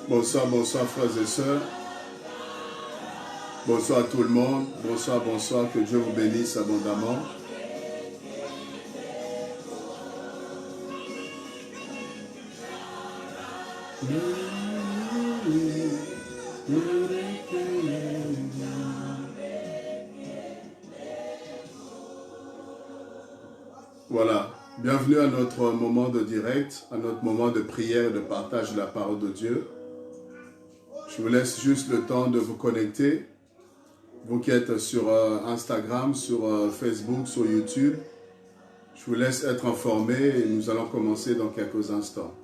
Bonsoir, bonsoir frères et sœurs. Bonsoir à tout le monde. Bonsoir, bonsoir. Que Dieu vous bénisse abondamment. Voilà. Bienvenue à notre moment de direct, à notre moment de prière et de partage de la parole de Dieu. Je vous laisse juste le temps de vous connecter. Vous qui êtes sur Instagram, sur Facebook, sur YouTube, je vous laisse être informés et nous allons commencer dans quelques instants.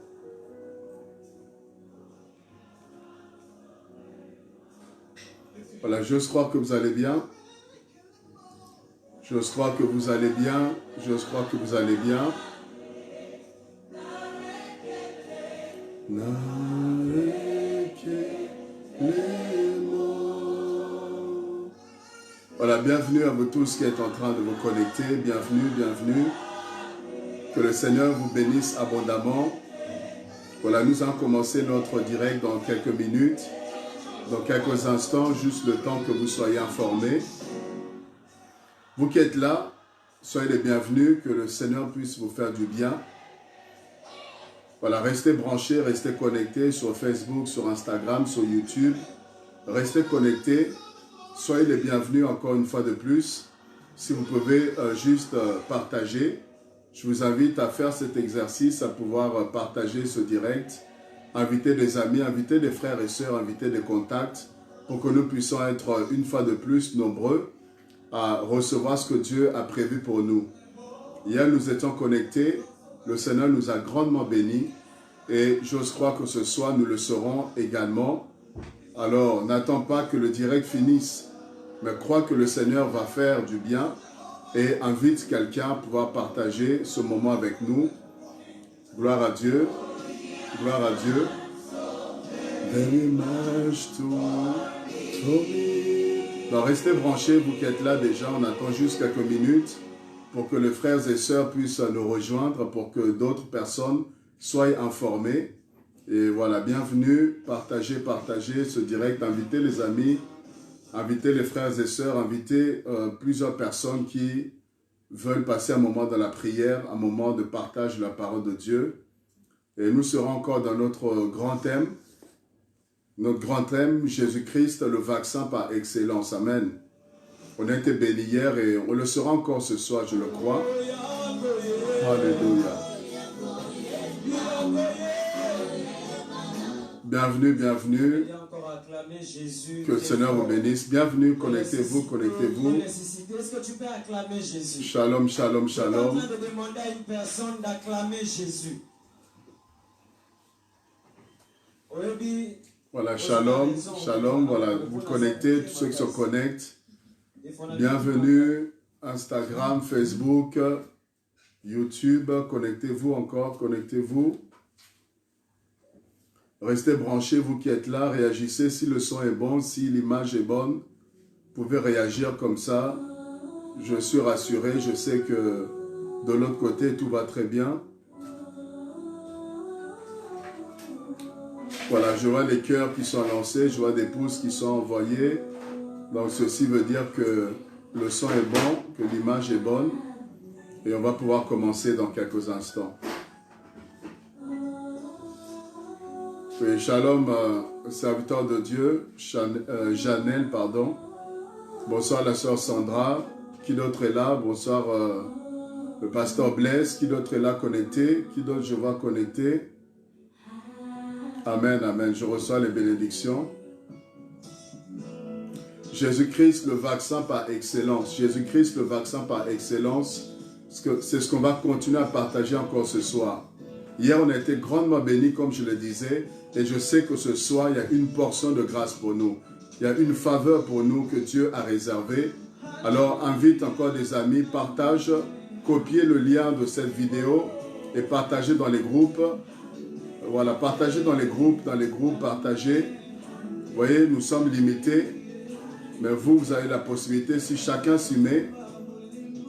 Voilà, j'ose croire que vous allez bien. J'ose croire que vous allez bien. J'ose croire que vous allez bien. Voilà, bienvenue à vous tous qui êtes en train de vous connecter. Bienvenue, bienvenue. Que le Seigneur vous bénisse abondamment. Voilà, nous allons commencer notre direct dans quelques minutes. Dans quelques instants, juste le temps que vous soyez informés. Vous qui êtes là, soyez les bienvenus, que le Seigneur puisse vous faire du bien. Voilà, restez branchés, restez connectés sur Facebook, sur Instagram, sur YouTube. Restez connectés. Soyez les bienvenus encore une fois de plus. Si vous pouvez juste partager, je vous invite à faire cet exercice, à pouvoir partager ce direct. Inviter des amis, inviter des frères et sœurs, inviter des contacts pour que nous puissions être une fois de plus nombreux à recevoir ce que Dieu a prévu pour nous. Hier, nous étions connectés. Le Seigneur nous a grandement bénis et j'ose croire que ce soir, nous le serons également. Alors, n'attends pas que le direct finisse, mais crois que le Seigneur va faire du bien et invite quelqu'un à pouvoir partager ce moment avec nous. Gloire à Dieu. Gloire à Dieu. Donc, restez branchés, vous qui êtes là déjà. On attend juste quelques minutes pour que les frères et sœurs puissent nous rejoindre, pour que d'autres personnes soient informées. Et voilà, bienvenue, partagez, partagez ce direct, invitez les amis, invitez les frères et sœurs, invitez plusieurs personnes qui veulent passer un moment dans la prière, un moment de partage de la parole de Dieu. Et nous serons encore dans notre grand thème. Notre grand thème, Jésus-Christ, le vaccin par excellence. Amen. On a été bénis hier et on le sera encore ce soir, je le crois. Alléluia. Bienvenue, bienvenue. Que le Seigneur vous bénisse. Bienvenue, connectez-vous, connectez-vous. Est-ce que tu peux acclamer Jésus? Shalom, shalom, shalom. Je suis en train de demander à une personne d'acclamer Jésus. Voilà, shalom, shalom, voilà, vous connectez, tous ceux qui se connectent. Bienvenue, Instagram, Facebook, YouTube, connectez-vous encore, connectez-vous. Restez branchés, vous qui êtes là, réagissez si le son est bon, si l'image est bonne. Vous pouvez réagir comme ça. Je suis rassuré, je sais que de l'autre côté, tout va très bien. Voilà, je vois les cœurs qui sont lancés, je vois des pouces qui sont envoyés. Donc ceci veut dire que le son est bon, que l'image est bonne. Et on va pouvoir commencer dans quelques instants. Et shalom, serviteur de Dieu, Janelle, pardon. Bonsoir la sœur Sandra. Qui d'autre est là? Bonsoir le pasteur Blaise. Qui d'autre est là connecté? Qui d'autre je vois connecté? Amen, amen. Je reçois les bénédictions. Jésus-Christ, le vaccin par excellence. Jésus-Christ, le vaccin par excellence. C'est ce qu'on va continuer à partager encore ce soir. Hier, on a été grandement bénis, comme je le disais. Et je sais que ce soir, il y a une portion de grâce pour nous. Il y a une faveur pour nous que Dieu a réservée. Alors, invite encore des amis, partage, copiez le lien de cette vidéo et partagez dans les groupes. Voilà, partagez dans les groupes, partagez. Vous voyez, nous sommes limités, mais vous, vous avez la possibilité, si chacun s'y met,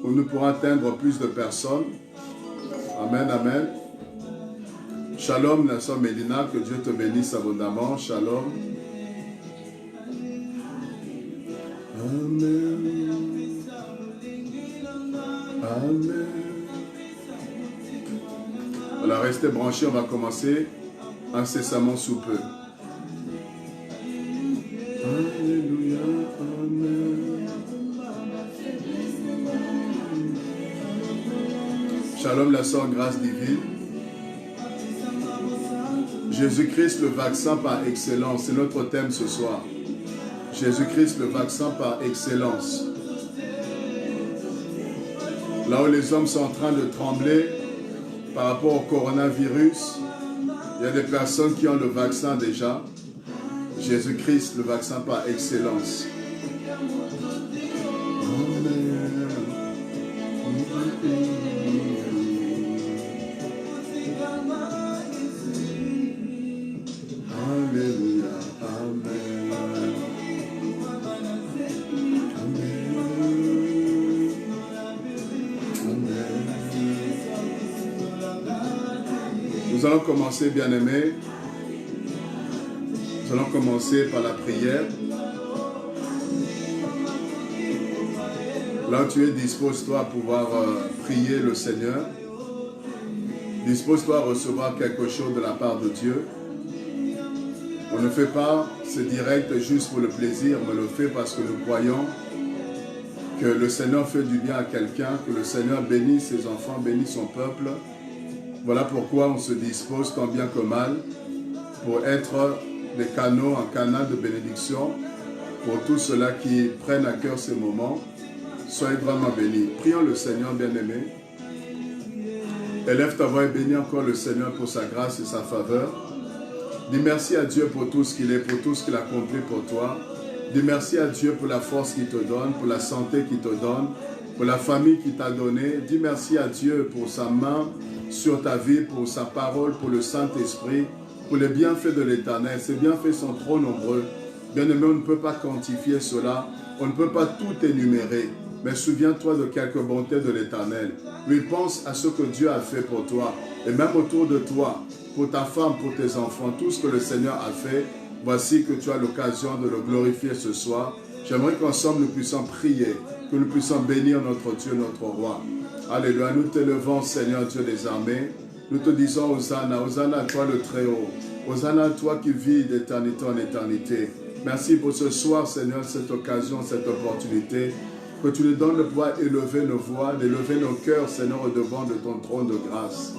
nous pourrons atteindre plus de personnes. Amen, amen. Shalom, la sœur Mélina, que Dieu te bénisse abondamment. Shalom. Amen. Amen. Voilà, restez branchés, on va commencer incessamment sous peu. Alléluia, amen. Shalom, la sœur grâce divine. Jésus-Christ, le vaccin par excellence, c'est notre thème ce soir. Jésus-Christ, le vaccin par excellence. Là où les hommes sont en train de trembler par rapport au coronavirus, il y a des personnes qui ont le vaccin déjà. Jésus-Christ, le vaccin par excellence. Alléluia, amen. Nous allons commencer, bien-aimés. Nous allons commencer par la prière. Là où tu es, dispose-toi à pouvoir prier le Seigneur. Dispose-toi à recevoir quelque chose de la part de Dieu. On ne fait pas ce direct juste pour le plaisir, mais on le fait parce que nous croyons que le Seigneur fait du bien à quelqu'un, que le Seigneur bénit ses enfants, bénit son peuple. Voilà pourquoi on se dispose tant bien que mal pour être des canaux, un canal de bénédiction pour tous ceux-là qui prennent à cœur ces moments. Soyez vraiment bénis. Prions le Seigneur bien-aimé. Élève ta voix et bénis encore le Seigneur pour sa grâce et sa faveur. Dis merci à Dieu pour tout ce qu'il est, pour tout ce qu'il a accompli pour toi. Dis merci à Dieu pour la force qu'il te donne, pour la santé qu'il te donne, pour la famille qu'il t'a donnée. Dis merci à Dieu pour sa main sur ta vie, pour sa parole, pour le Saint-Esprit, pour les bienfaits de l'Éternel. Ces bienfaits sont trop nombreux. Bien-aimé, on ne peut pas quantifier cela. On ne peut pas tout énumérer. Mais souviens-toi de quelques bontés de l'Éternel. Oui, pense à ce que Dieu a fait pour toi. Et même autour de toi, pour ta femme, pour tes enfants, tout ce que le Seigneur a fait, voici que tu as l'occasion de le glorifier ce soir. J'aimerais qu'ensemble nous puissions prier, que nous puissions bénir notre Dieu, notre Roi. Alléluia, nous t'élevons, Seigneur Dieu des armées. Nous te disons Hosanna, Hosanna à toi le Très-Haut. Hosanna à toi qui vis d'éternité en éternité. Merci pour ce soir, Seigneur, cette occasion, cette opportunité. Que tu nous donnes de pouvoir élever nos voix, d'élever nos cœurs, Seigneur, au-devant de ton trône de grâce.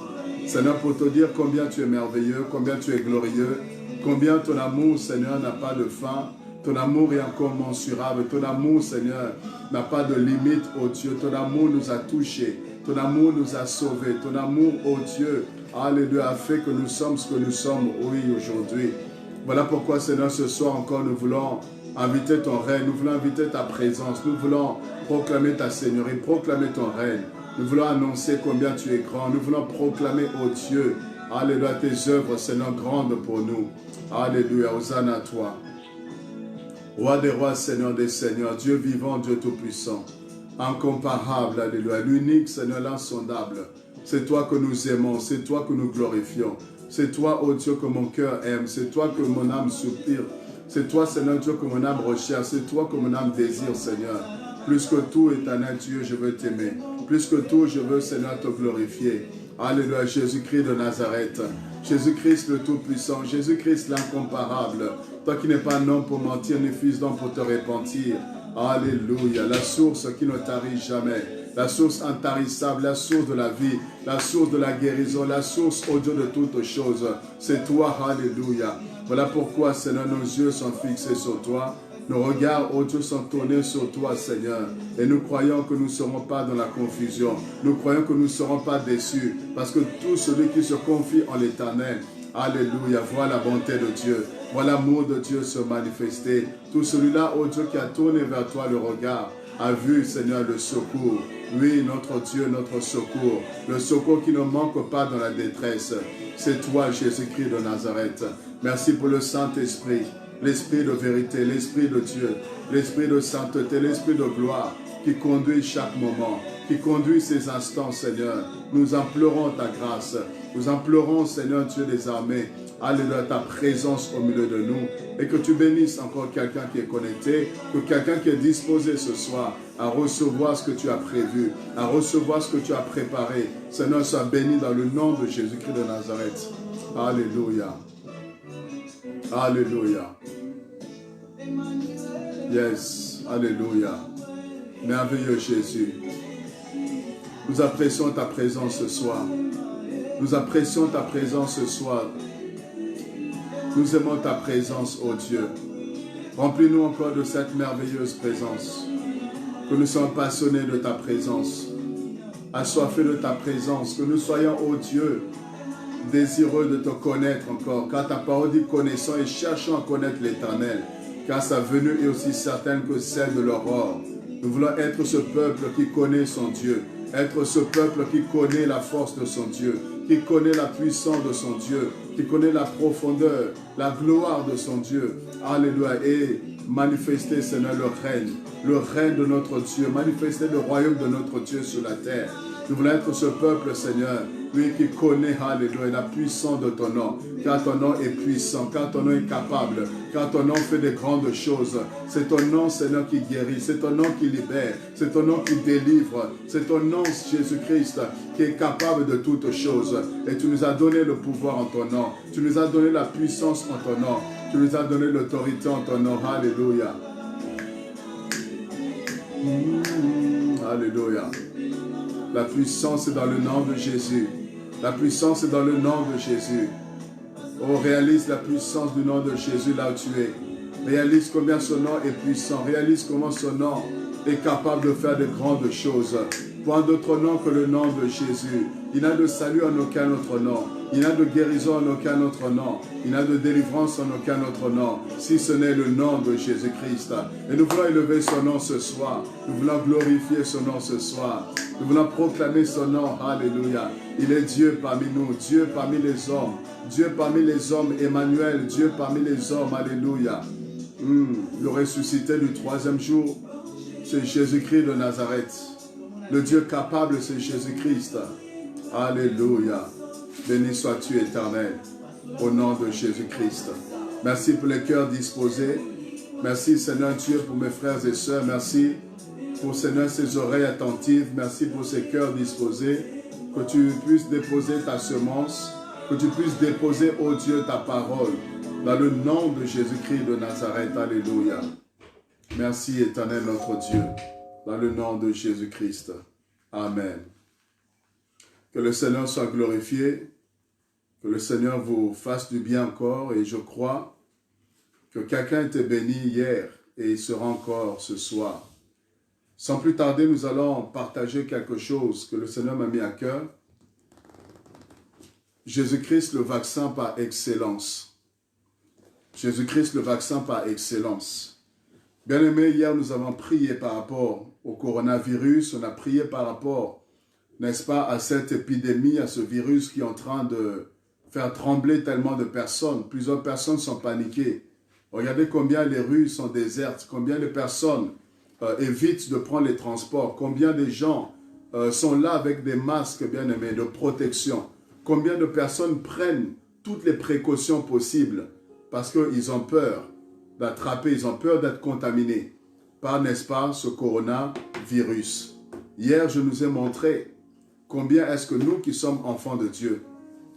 Seigneur, pour te dire combien tu es merveilleux, combien tu es glorieux, combien ton amour, Seigneur, n'a pas de fin. Ton amour est incommensurable. Ton amour, Seigneur, n'a pas de limite, ô Dieu. Ton amour nous a touchés. Ton amour nous a sauvés. Ton amour, ô Dieu, alléluia, a fait que nous sommes ce que nous sommes, oui, aujourd'hui. Voilà pourquoi, Seigneur, ce soir encore, nous voulons inviter ton règne. Nous voulons inviter ta présence. Nous voulons proclamer ta Seigneurie, proclamer ton règne. Nous voulons annoncer combien tu es grand. Nous voulons proclamer, ô Dieu, alléluia, tes œuvres, Seigneur, grandes pour nous. Alléluia, Hosanna à toi. Roi des rois, Seigneur des seigneurs, Dieu vivant, Dieu tout-puissant, incomparable, alléluia, l'unique, Seigneur, l'insondable. C'est toi que nous aimons, c'est toi que nous glorifions. C'est toi, ô Dieu, que mon cœur aime. C'est toi que mon âme soupire. C'est toi, Seigneur Dieu, que mon âme recherche. C'est toi que mon âme désire, Seigneur. Plus que tout, éternel Dieu, je veux t'aimer. Plus que tout, je veux, Seigneur, te glorifier. Alléluia, Jésus-Christ de Nazareth. Jésus-Christ le Tout-Puissant. Jésus-Christ l'incomparable. Toi qui n'es pas un homme pour mentir, ni fils d'homme pour te repentir. Alléluia, la source qui ne tarit jamais. La source intarissable, la source de la vie, la source de la guérison, la source, ô Dieu, de toutes choses. C'est toi, alléluia. Voilà pourquoi, Seigneur, nos yeux sont fixés sur toi. Nos regards, ô Dieu, sont tournés sur toi, Seigneur. Et nous croyons que nous ne serons pas dans la confusion. Nous croyons que nous ne serons pas déçus. Parce que tout celui qui se confie en l'Éternel, alléluia, voit la bonté de Dieu. Voit l'amour de Dieu se manifester. Tout celui-là, ô Dieu, qui a tourné vers toi le regard, a vu, Seigneur, le secours. Oui, notre Dieu, notre secours. Le secours qui ne manque pas dans la détresse. C'est toi, Jésus-Christ de Nazareth. Merci pour le Saint-Esprit. L'Esprit de vérité, l'Esprit de Dieu, l'Esprit de sainteté, l'Esprit de gloire qui conduit chaque moment, qui conduit ces instants, Seigneur. Nous implorons ta grâce. Nous implorons, Seigneur Dieu des armées, alléluia, ta présence au milieu de nous. Et que tu bénisses encore quelqu'un qui est connecté, que quelqu'un qui est disposé ce soir à recevoir ce que tu as prévu, à recevoir ce que tu as préparé. Seigneur, sois béni dans le nom de Jésus-Christ de Nazareth. Alléluia. Alléluia. Yes. Alléluia. Merveilleux Jésus. Nous apprécions ta présence ce soir. Nous apprécions ta présence ce soir. Nous aimons ta présence, ô Dieu. Remplis-nous encore de cette merveilleuse présence. Que nous soyons passionnés de ta présence. Assoiffés de ta présence. Que nous soyons, ô Dieu, désireux de te connaître encore. Car ta parole dit connaissons et cherchons à connaître l'Éternel. Car sa venue est aussi certaine que celle de l'aurore. Nous voulons être ce peuple qui connaît son Dieu. Être ce peuple qui connaît la force de son Dieu. Qui connaît la puissance de son Dieu. Qui connaît la profondeur, la gloire de son Dieu. Alléluia. Et manifester, Seigneur, le règne de notre Dieu. Manifester le royaume de notre Dieu sur la terre. Nous voulons être ce peuple, Seigneur, lui qui connaît, alléluia, la puissance de ton nom. Car ton nom est puissant, car ton nom est capable, car ton nom fait de grandes choses. C'est ton nom, Seigneur, qui guérit, c'est ton nom qui libère, c'est ton nom qui délivre, c'est ton nom, Jésus-Christ, qui est capable de toutes choses. Et tu nous as donné le pouvoir en ton nom, tu nous as donné la puissance en ton nom, tu nous as donné l'autorité en ton nom. Alléluia. Alléluia. La puissance est dans le nom de Jésus. La puissance est dans le nom de Jésus. Oh, réalise la puissance du nom de Jésus là où tu es. Réalise combien son nom est puissant. Réalise comment son nom est capable de faire de grandes choses. Point d'autre nom que le nom de Jésus. Il n'a de salut en aucun autre nom. Il n'a de guérison en aucun autre nom. Il n'a de délivrance en aucun autre nom, si ce n'est le nom de Jésus-Christ. Et nous voulons élever son nom ce soir. Nous voulons glorifier son nom ce soir. Nous voulons proclamer son nom. Alléluia. Il est Dieu parmi nous, Dieu parmi les hommes. Dieu parmi les hommes, Emmanuel, Dieu parmi les hommes. Alléluia. Le ressuscité du troisième jour, c'est Jésus-Christ de Nazareth. Le Dieu capable, c'est Jésus-Christ. Alléluia. Béni sois-tu, Éternel, au nom de Jésus-Christ. Merci pour les cœurs disposés. Merci, Seigneur Dieu, pour mes frères et sœurs. Merci pour, Seigneur, ces oreilles attentives. Merci pour ces cœurs disposés. Que tu puisses déposer ta semence. Que tu puisses déposer, ô Dieu, ta parole. Dans le nom de Jésus-Christ de Nazareth. Alléluia. Merci, Éternel, notre Dieu. Dans le nom de Jésus-Christ. Amen. Que le Seigneur soit glorifié. Que le Seigneur vous fasse du bien encore. Et je crois que quelqu'un était béni hier et il sera encore ce soir. Sans plus tarder, nous allons partager quelque chose que le Seigneur m'a mis à cœur. Jésus-Christ, le vaccin par excellence. Jésus-Christ, le vaccin par excellence. Bien-aimés, hier nous avons prié par rapport au coronavirus. On a prié par rapport, n'est-ce pas, à cette épidémie, à ce virus qui est en train de faire trembler tellement de personnes. Plusieurs personnes sont paniquées. Regardez combien les rues sont désertes, combien de personnes évitent de prendre les transports, combien de gens sont là avec des masques, bien-aimés, de protection. Combien de personnes prennent toutes les précautions possibles parce qu'ils ont peur d'attraper, ils ont peur d'être contaminés par, n'est-ce pas, ce coronavirus. Hier, je nous ai montré combien est-ce que nous qui sommes enfants de Dieu,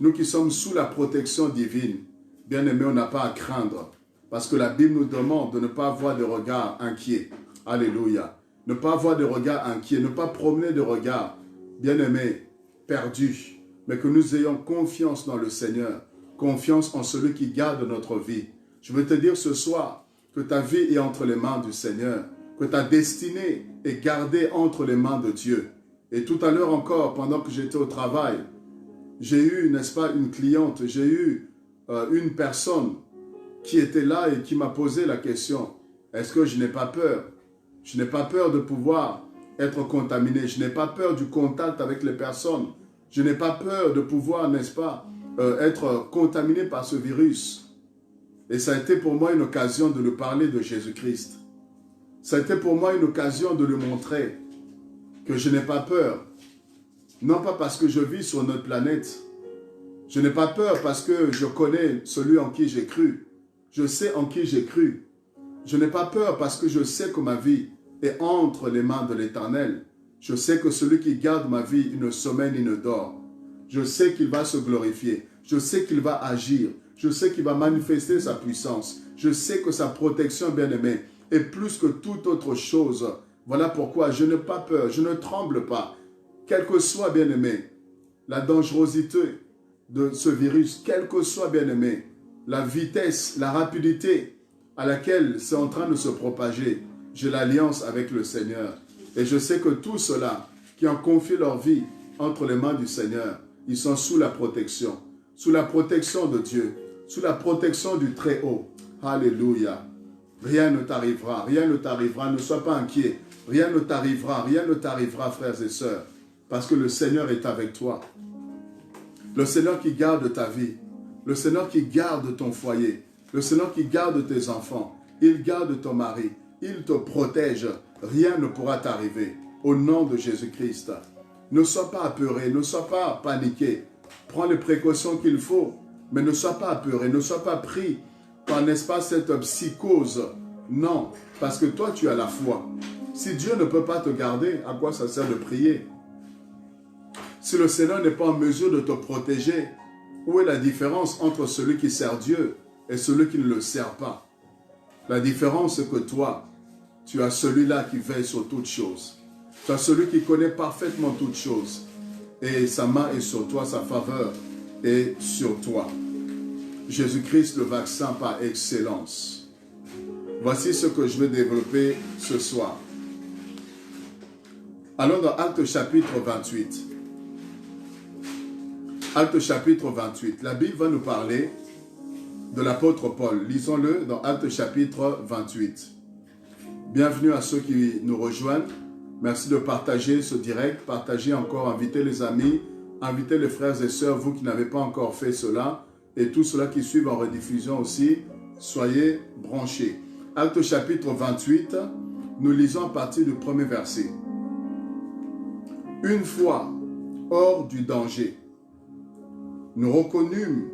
nous qui sommes sous la protection divine, bien aimés, on n'a pas à craindre. Parce que la Bible nous demande de ne pas avoir de regard inquiet. Alléluia. Ne pas avoir de regard inquiet, ne pas promener de regard, bien aimés, perdus. Mais que nous ayons confiance dans le Seigneur, confiance en celui qui garde notre vie. Je veux te dire ce soir que ta vie est entre les mains du Seigneur, que ta destinée est gardée entre les mains de Dieu. Et tout à l'heure encore, pendant que j'étais au travail, j'ai eu, n'est-ce pas, une cliente, j'ai eu une personne qui était là et qui m'a posé la question, est-ce que je n'ai pas peur? Je n'ai pas peur de pouvoir être contaminé, je n'ai pas peur du contact avec les personnes. Je n'ai pas peur de pouvoir, n'est-ce pas, être contaminé par ce virus. Et ça a été pour moi une occasion de lui parler de Jésus-Christ. Ça a été pour moi une occasion de lui montrer que je n'ai pas peur. Non pas parce que je vis sur notre planète. Je n'ai pas peur parce que je connais celui en qui j'ai cru. Je sais en qui j'ai cru. Je n'ai pas peur parce que je sais que ma vie est entre les mains de l'Éternel. Je sais que celui qui garde ma vie, il ne sommeille ni ne dort. Je sais qu'il va se glorifier. Je sais qu'il va agir. Je sais qu'il va manifester sa puissance. Je sais que sa protection, bien-aimée, est plus que toute autre chose. Voilà pourquoi je n'ai pas peur, je ne tremble pas. Quel que soit, bien-aimé, la dangerosité de ce virus, quel que soit, bien-aimé, la vitesse, la rapidité à laquelle c'est en train de se propager, j'ai l'alliance avec le Seigneur. Et je sais que tous ceux-là qui ont confié leur vie entre les mains du Seigneur, ils sont sous la protection de Dieu, sous la protection du Très-Haut. Alléluia. Rien ne t'arrivera, ne sois pas inquiet. Rien ne t'arrivera, frères et sœurs, parce que le Seigneur est avec toi. Le Seigneur qui garde ta vie, le Seigneur qui garde ton foyer, le Seigneur qui garde tes enfants, il garde ton mari, il te protège. Rien ne pourra t'arriver. Au nom de Jésus-Christ, ne sois pas apeuré, ne sois pas paniqué. Prends les précautions qu'il faut, mais ne sois pas apeuré, ne sois pas pris par, n'est-ce pas, cette psychose. Non, parce que toi, tu as la foi. Si Dieu ne peut pas te garder, à quoi ça sert de prier? Si le Seigneur n'est pas en mesure de te protéger, où est la différence entre celui qui sert Dieu et celui qui ne le sert pas? La différence, c'est que toi, tu as celui-là qui veille sur toutes choses. Tu as celui qui connaît parfaitement toutes choses. Et sa main est sur toi, sa faveur est sur toi. Jésus-Christ, le vaccin par excellence. Voici ce que je vais développer ce soir. Allons dans Actes chapitre 28. Actes chapitre 28. La Bible va nous parler de l'apôtre Paul. Lisons-le dans Actes chapitre 28. Bienvenue à ceux qui nous rejoignent. Merci de partager ce direct, partager encore, inviter les amis, inviter les frères et sœurs, vous qui n'avez pas encore fait cela, et tous ceux-là qui suivent en rediffusion aussi, soyez branchés. Actes chapitre 28, nous lisons à partir du premier verset. Une fois hors du danger, nous reconnûmes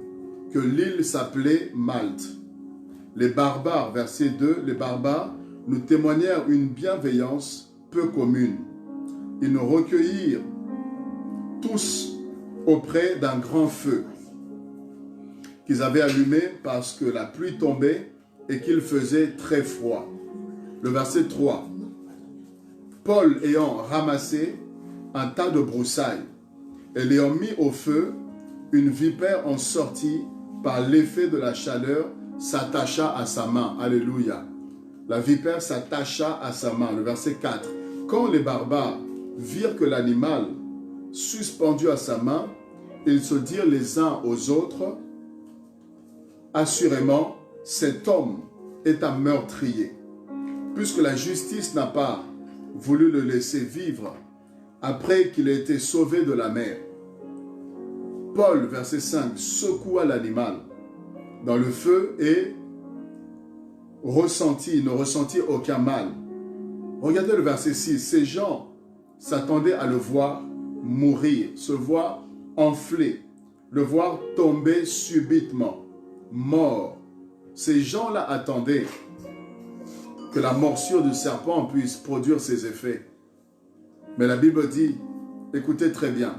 que l'île s'appelait Malte. Les barbares, verset 2, les barbares nous témoignèrent une bienveillance peu commune. Ils nous recueillirent tous auprès d'un grand feu qu'ils avaient allumé parce que la pluie tombait et qu'il faisait très froid. Le verset 3. Paul ayant ramassé un tas de broussailles et l'ayant mis au feu, une vipère en sortit par l'effet de la chaleur, s'attacha à sa main. Alléluia. La vipère s'attacha à sa main. Le verset 4. Quand les barbares virent que l'animal suspendu à sa main, ils se dirent les uns aux autres, assurément, cet homme est un meurtrier, puisque la justice n'a pas voulu le laisser vivre après qu'il ait été sauvé de la mer. Paul, verset 5, secoua l'animal dans le feu et ne ressentit aucun mal. Regardez le verset 6. Ces gens s'attendaient à le voir mourir, se voir enfler, le voir tomber subitement, mort. Ces gens-là attendaient que la morsure du serpent puisse produire ses effets. Mais la Bible dit, écoutez très bien,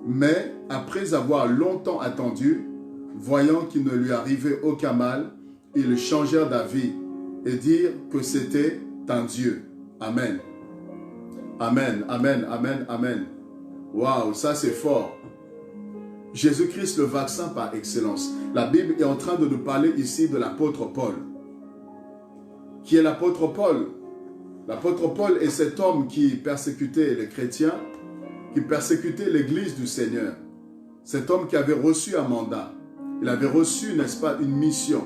mais après avoir longtemps attendu, voyant qu'il ne lui arrivait aucun mal, ils changèrent d'avis et dirent que c'était un Dieu. Amen. Amen, amen, amen, amen. Waouh, ça c'est fort. Jésus-Christ, le vaccin par excellence. La Bible est en train de nous parler ici de l'apôtre Paul. Qui est l'apôtre Paul? L'apôtre Paul est cet homme qui persécutait les chrétiens, qui persécutait l'église du Seigneur. Cet homme qui avait reçu un mandat. Il avait reçu, n'est-ce pas, une mission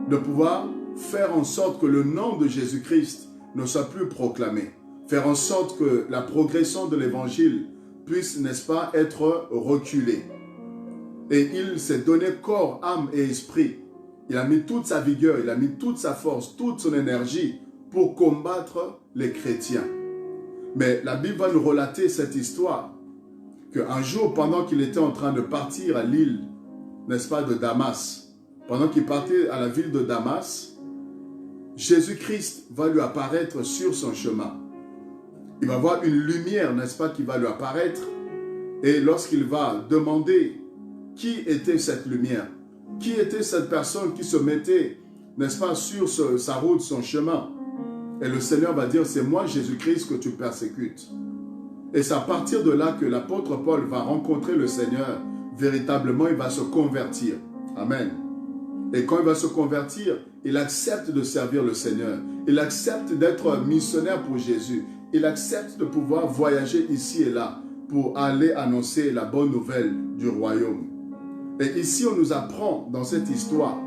de pouvoir faire en sorte que le nom de Jésus-Christ ne soit plus proclamé. Faire en sorte que la progression de l'évangile puisse, n'est-ce pas, être reculée. Et il s'est donné corps, âme et esprit. Il a mis toute sa vigueur, il a mis toute sa force, toute son énergie pour combattre les chrétiens. Mais la Bible va nous relater cette histoire, qu'un jour, pendant qu'il était en train de partir à l'île, n'est-ce pas, de Damas, pendant qu'il partait à la ville de Damas, Jésus-Christ va lui apparaître sur son chemin. Il va voir une lumière, n'est-ce pas, qui va lui apparaître. Et lorsqu'il va demander qui était cette lumière, qui était cette personne qui se mettait, n'est-ce pas, sur sa route, son chemin. Et le Seigneur va dire, c'est moi Jésus-Christ que tu persécutes. Et c'est à partir de là que l'apôtre Paul va rencontrer le Seigneur. Véritablement, il va se convertir. Amen. Et quand il va se convertir, il accepte de servir le Seigneur. Il accepte d'être missionnaire pour Jésus. Il accepte de pouvoir voyager ici et là pour aller annoncer la bonne nouvelle du royaume. Et ici, on nous apprend dans cette histoire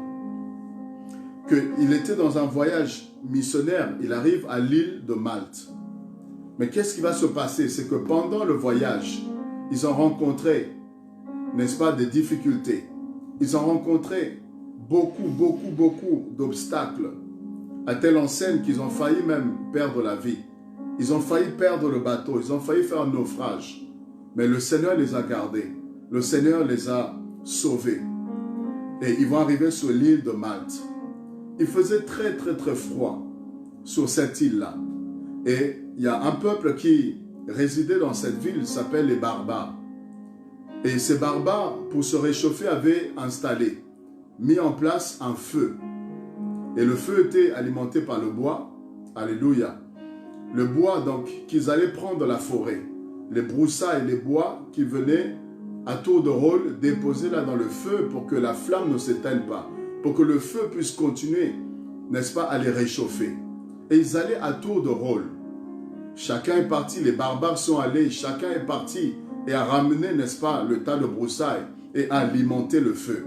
qu'il était dans un voyage missionnaire. Il arrive à l'île de Malte. Mais qu'est-ce qui va se passer? C'est que pendant le voyage, ils ont rencontré, n'est-ce pas, des difficultés. Ils ont rencontré beaucoup d'obstacles, à telle enseigne qu'ils ont failli même perdre la vie. Ils ont failli perdre le bateau, ils ont failli faire un naufrage. Mais le Seigneur les a gardés. Le Seigneur les a sauvés. Et ils vont arriver sur l'île de Malte. Il faisait très froid sur cette île-là. Et il y a un peuple qui résidait dans cette ville, il s'appelle les barbares. Et ces barbares, pour se réchauffer, avaient mis en place un feu. Et le feu était alimenté par le bois. Alléluia. Le bois, donc, qu'ils allaient prendre de la forêt. Les broussailles et les bois qui venaient à tour de rôle déposer là dans le feu pour que la flamme ne s'éteigne pas. Pour que le feu puisse continuer, n'est-ce pas, à les réchauffer. Et ils allaient à tour de rôle. Chacun est parti, les barbares sont allés, chacun est parti et a ramené, n'est-ce pas, le tas de broussailles et a alimenté le feu.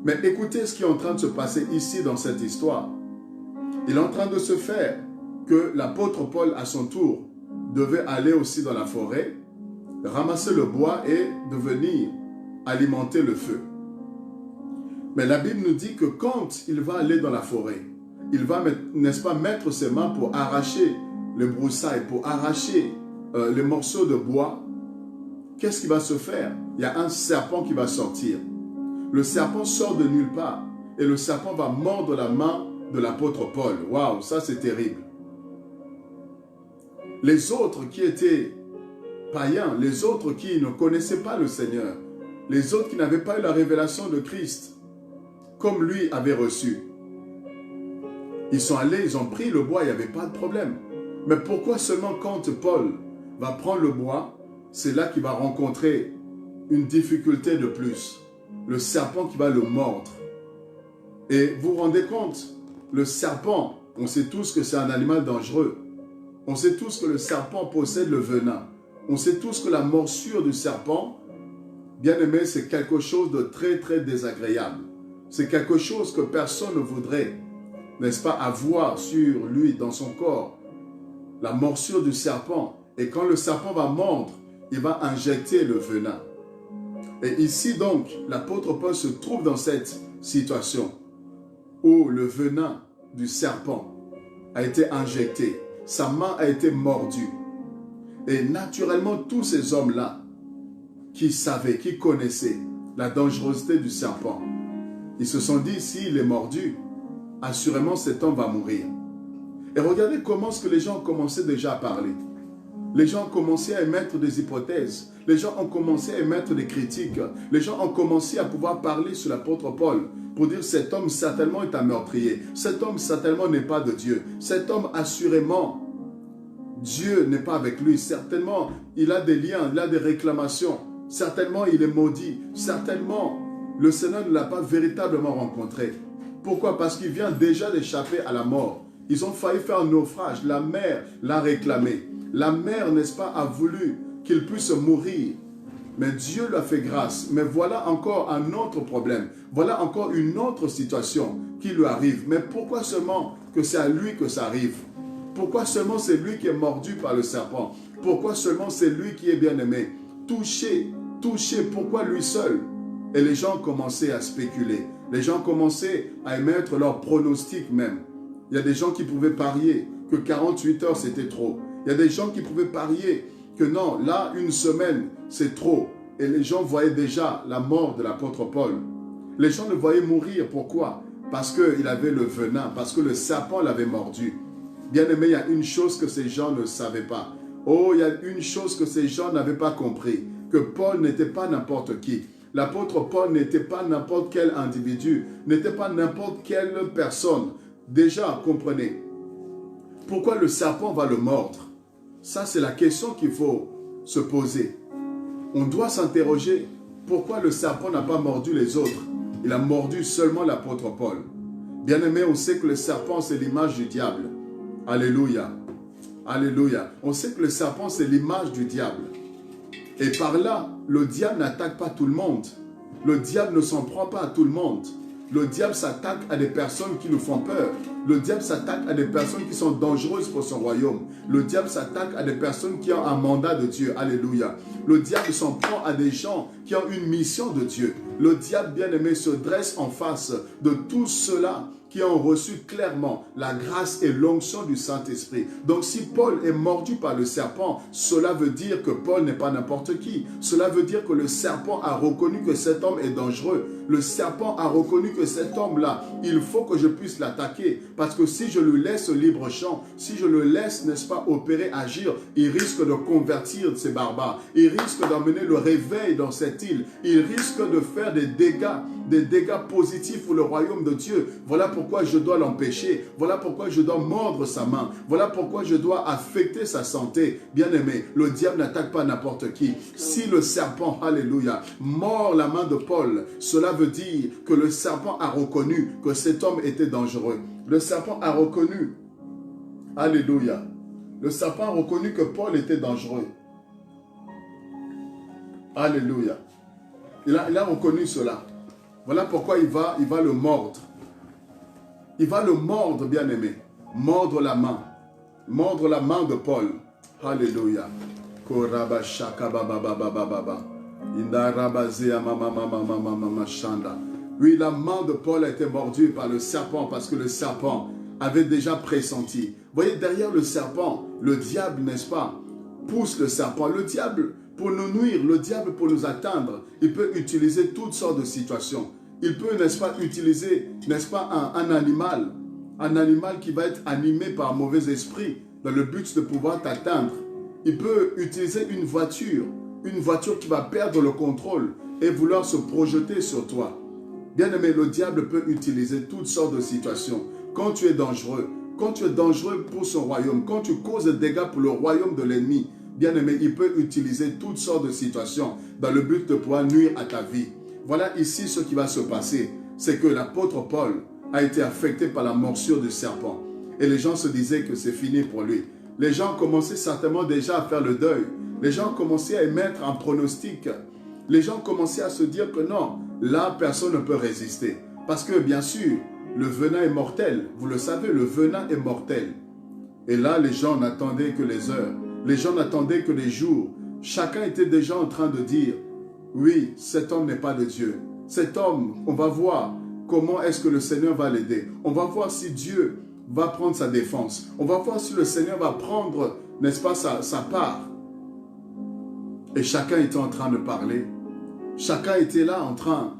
Mais écoutez ce qui est en train de se passer ici dans cette histoire. Il est en train de se faire que l'apôtre Paul, à son tour, devait aller aussi dans la forêt, ramasser le bois et de venir alimenter le feu. Mais la Bible nous dit que quand il va aller dans la forêt, il va, n'est-ce pas, mettre ses mains pour arracher les broussailles, pour arracher les morceaux de bois. Qu'est-ce qui va se faire? Il y a un serpent qui va sortir. Le serpent sort de nulle part et le serpent va mordre la main de l'apôtre Paul. Waouh, ça c'est terrible. Les autres qui étaient païens, les autres qui ne connaissaient pas le Seigneur, les autres qui n'avaient pas eu la révélation de Christ, comme lui avait reçu, ils sont allés, ils ont pris le bois, il n'y avait pas de problème. Mais pourquoi seulement quand Paul va prendre le bois, c'est là qu'il va rencontrer une difficulté de plus? Le serpent qui va le mordre. Et vous vous rendez compte, le serpent, on sait tous que c'est un animal dangereux. On sait tous que le serpent possède le venin. On sait tous que la morsure du serpent, bien aimé, c'est quelque chose de très désagréable. C'est quelque chose que personne ne voudrait, n'est-ce pas, avoir sur lui, dans son corps. La morsure du serpent. Et quand le serpent va mordre, il va injecter le venin. Et ici donc, l'apôtre Paul se trouve dans cette situation où le venin du serpent a été injecté. Sa main a été mordue. Et naturellement, tous ces hommes-là qui savaient, qui connaissaient la dangerosité du serpent, ils se sont dit, s'il est mordu, assurément cet homme va mourir. Et regardez comment est-ce que les gens ont commencé déjà à parler. Les gens ont commencé à émettre des hypothèses. Les gens ont commencé à émettre des critiques. Les gens ont commencé à pouvoir parler sur l'apôtre Paul pour dire cet homme certainement est un meurtrier. Cet homme certainement n'est pas de Dieu. Cet homme assurément, Dieu n'est pas avec lui. Certainement, il a des liens, il a des réclamations. Certainement, il est maudit. Certainement, le Seigneur ne l'a pas véritablement rencontré. Pourquoi? Parce qu'il vient déjà d'échapper à la mort. Ils ont failli faire un naufrage. La mer l'a réclamé. La mer, n'est-ce pas, a voulu qu'il puisse mourir. Mais Dieu lui a fait grâce. Mais voilà encore un autre problème. Voilà encore une autre situation qui lui arrive. Mais pourquoi seulement que c'est à lui que ça arrive? Pourquoi seulement c'est lui qui est mordu par le serpent? Pourquoi seulement c'est lui qui est bien-aimé? Touché, pourquoi lui seul? Et les gens commençaient à spéculer. Les gens commençaient à émettre leurs pronostics même. Il y a des gens qui pouvaient parier que 48 heures c'était trop. Il y a des gens qui pouvaient parier que non, là, une semaine, c'est trop. Et les gens voyaient déjà la mort de l'apôtre Paul. Les gens le voyaient mourir. Pourquoi? Parce qu'il avait le venin, parce que le serpent l'avait mordu. Bien aimé, il y a une chose que ces gens ne savaient pas. Oh, il y a une chose que ces gens n'avaient pas compris. Que Paul n'était pas n'importe qui. L'apôtre Paul n'était pas n'importe quel individu, n'était pas n'importe quelle personne. Déjà, comprenez, pourquoi le serpent va le mordre? Ça, c'est la question qu'il faut se poser. On doit s'interroger, pourquoi le serpent n'a pas mordu les autres? Il a mordu seulement l'apôtre Paul. Bien aimé, on sait que le serpent, c'est l'image du diable. Alléluia. Alléluia. On sait que le serpent, c'est l'image du diable. Et par là, le diable n'attaque pas tout le monde. Le diable ne s'en prend pas à tout le monde. Le diable s'attaque à des personnes qui nous font peur. Le diable s'attaque à des personnes qui sont dangereuses pour son royaume. Le diable s'attaque à des personnes qui ont un mandat de Dieu. Alléluia. Le diable s'en prend à des gens qui ont une mission de Dieu. Le diable, bien-aimé, se dresse en face de tous ceux-là qui ont reçu clairement la grâce et l'onction du Saint-Esprit. Donc si Paul est mordu par le serpent, cela veut dire que Paul n'est pas n'importe qui. Cela veut dire que le serpent a reconnu que cet homme est dangereux. Le serpent a reconnu que cet homme-là, il faut que je puisse l'attaquer. Parce que si je lui laisse libre champ, si je le laisse, n'est-ce pas, opérer, agir, il risque de convertir ces barbares. Il risque d'emmener le réveil dans cette île. Il risque de faire des dégâts positifs pour le royaume de Dieu. Voilà pourquoi je dois l'empêcher. Voilà pourquoi je dois mordre sa main. Voilà pourquoi je dois affecter sa santé. Bien-aimé, le diable n'attaque pas n'importe qui. Si le serpent, alléluia, mord la main de Paul, cela veut dire que le serpent a reconnu que cet homme était dangereux. Le serpent a reconnu, alléluia, le serpent a reconnu que Paul était dangereux. Alléluia. Il a reconnu cela. Voilà pourquoi il va le mordre. Il va le mordre, bien-aimé. Mordre la main. Mordre la main de Paul. Alléluia. Oui, la main de Paul a été mordue par le serpent parce que le serpent avait déjà pressenti. Vous voyez, derrière le serpent, le diable, n'est-ce pas, pousse le serpent. Le diable, pour nous nuire, le diable, pour nous atteindre, il peut utiliser toutes sortes de situations. Il peut, n'est-ce pas, utiliser, n'est-ce pas, un animal qui va être animé par un mauvais esprit dans le but de pouvoir t'atteindre. Il peut utiliser une voiture qui va perdre le contrôle et vouloir se projeter sur toi. Bien-aimé, le diable peut utiliser toutes sortes de situations. Quand tu es dangereux pour son royaume, quand tu causes des dégâts pour le royaume de l'ennemi, bien-aimé, il peut utiliser toutes sortes de situations dans le but de pouvoir nuire à ta vie. Voilà ici ce qui va se passer. C'est que l'apôtre Paul a été affecté par la morsure du serpent. Et les gens se disaient que c'est fini pour lui. Les gens commençaient certainement déjà à faire le deuil. Les gens commençaient à émettre un pronostic. Les gens commençaient à se dire que non, là, personne ne peut résister. Parce que, bien sûr, le venin est mortel. Vous le savez, le venin est mortel. Et là, les gens n'attendaient que les heures. Les gens n'attendaient que les jours. Chacun était déjà en train de dire, oui, cet homme n'est pas de Dieu. Cet homme, on va voir comment est-ce que le Seigneur va l'aider. On va voir si Dieu va prendre sa défense. On va voir si le Seigneur va prendre, n'est-ce pas, sa part. Et chacun était en train de parler. Chacun était là en train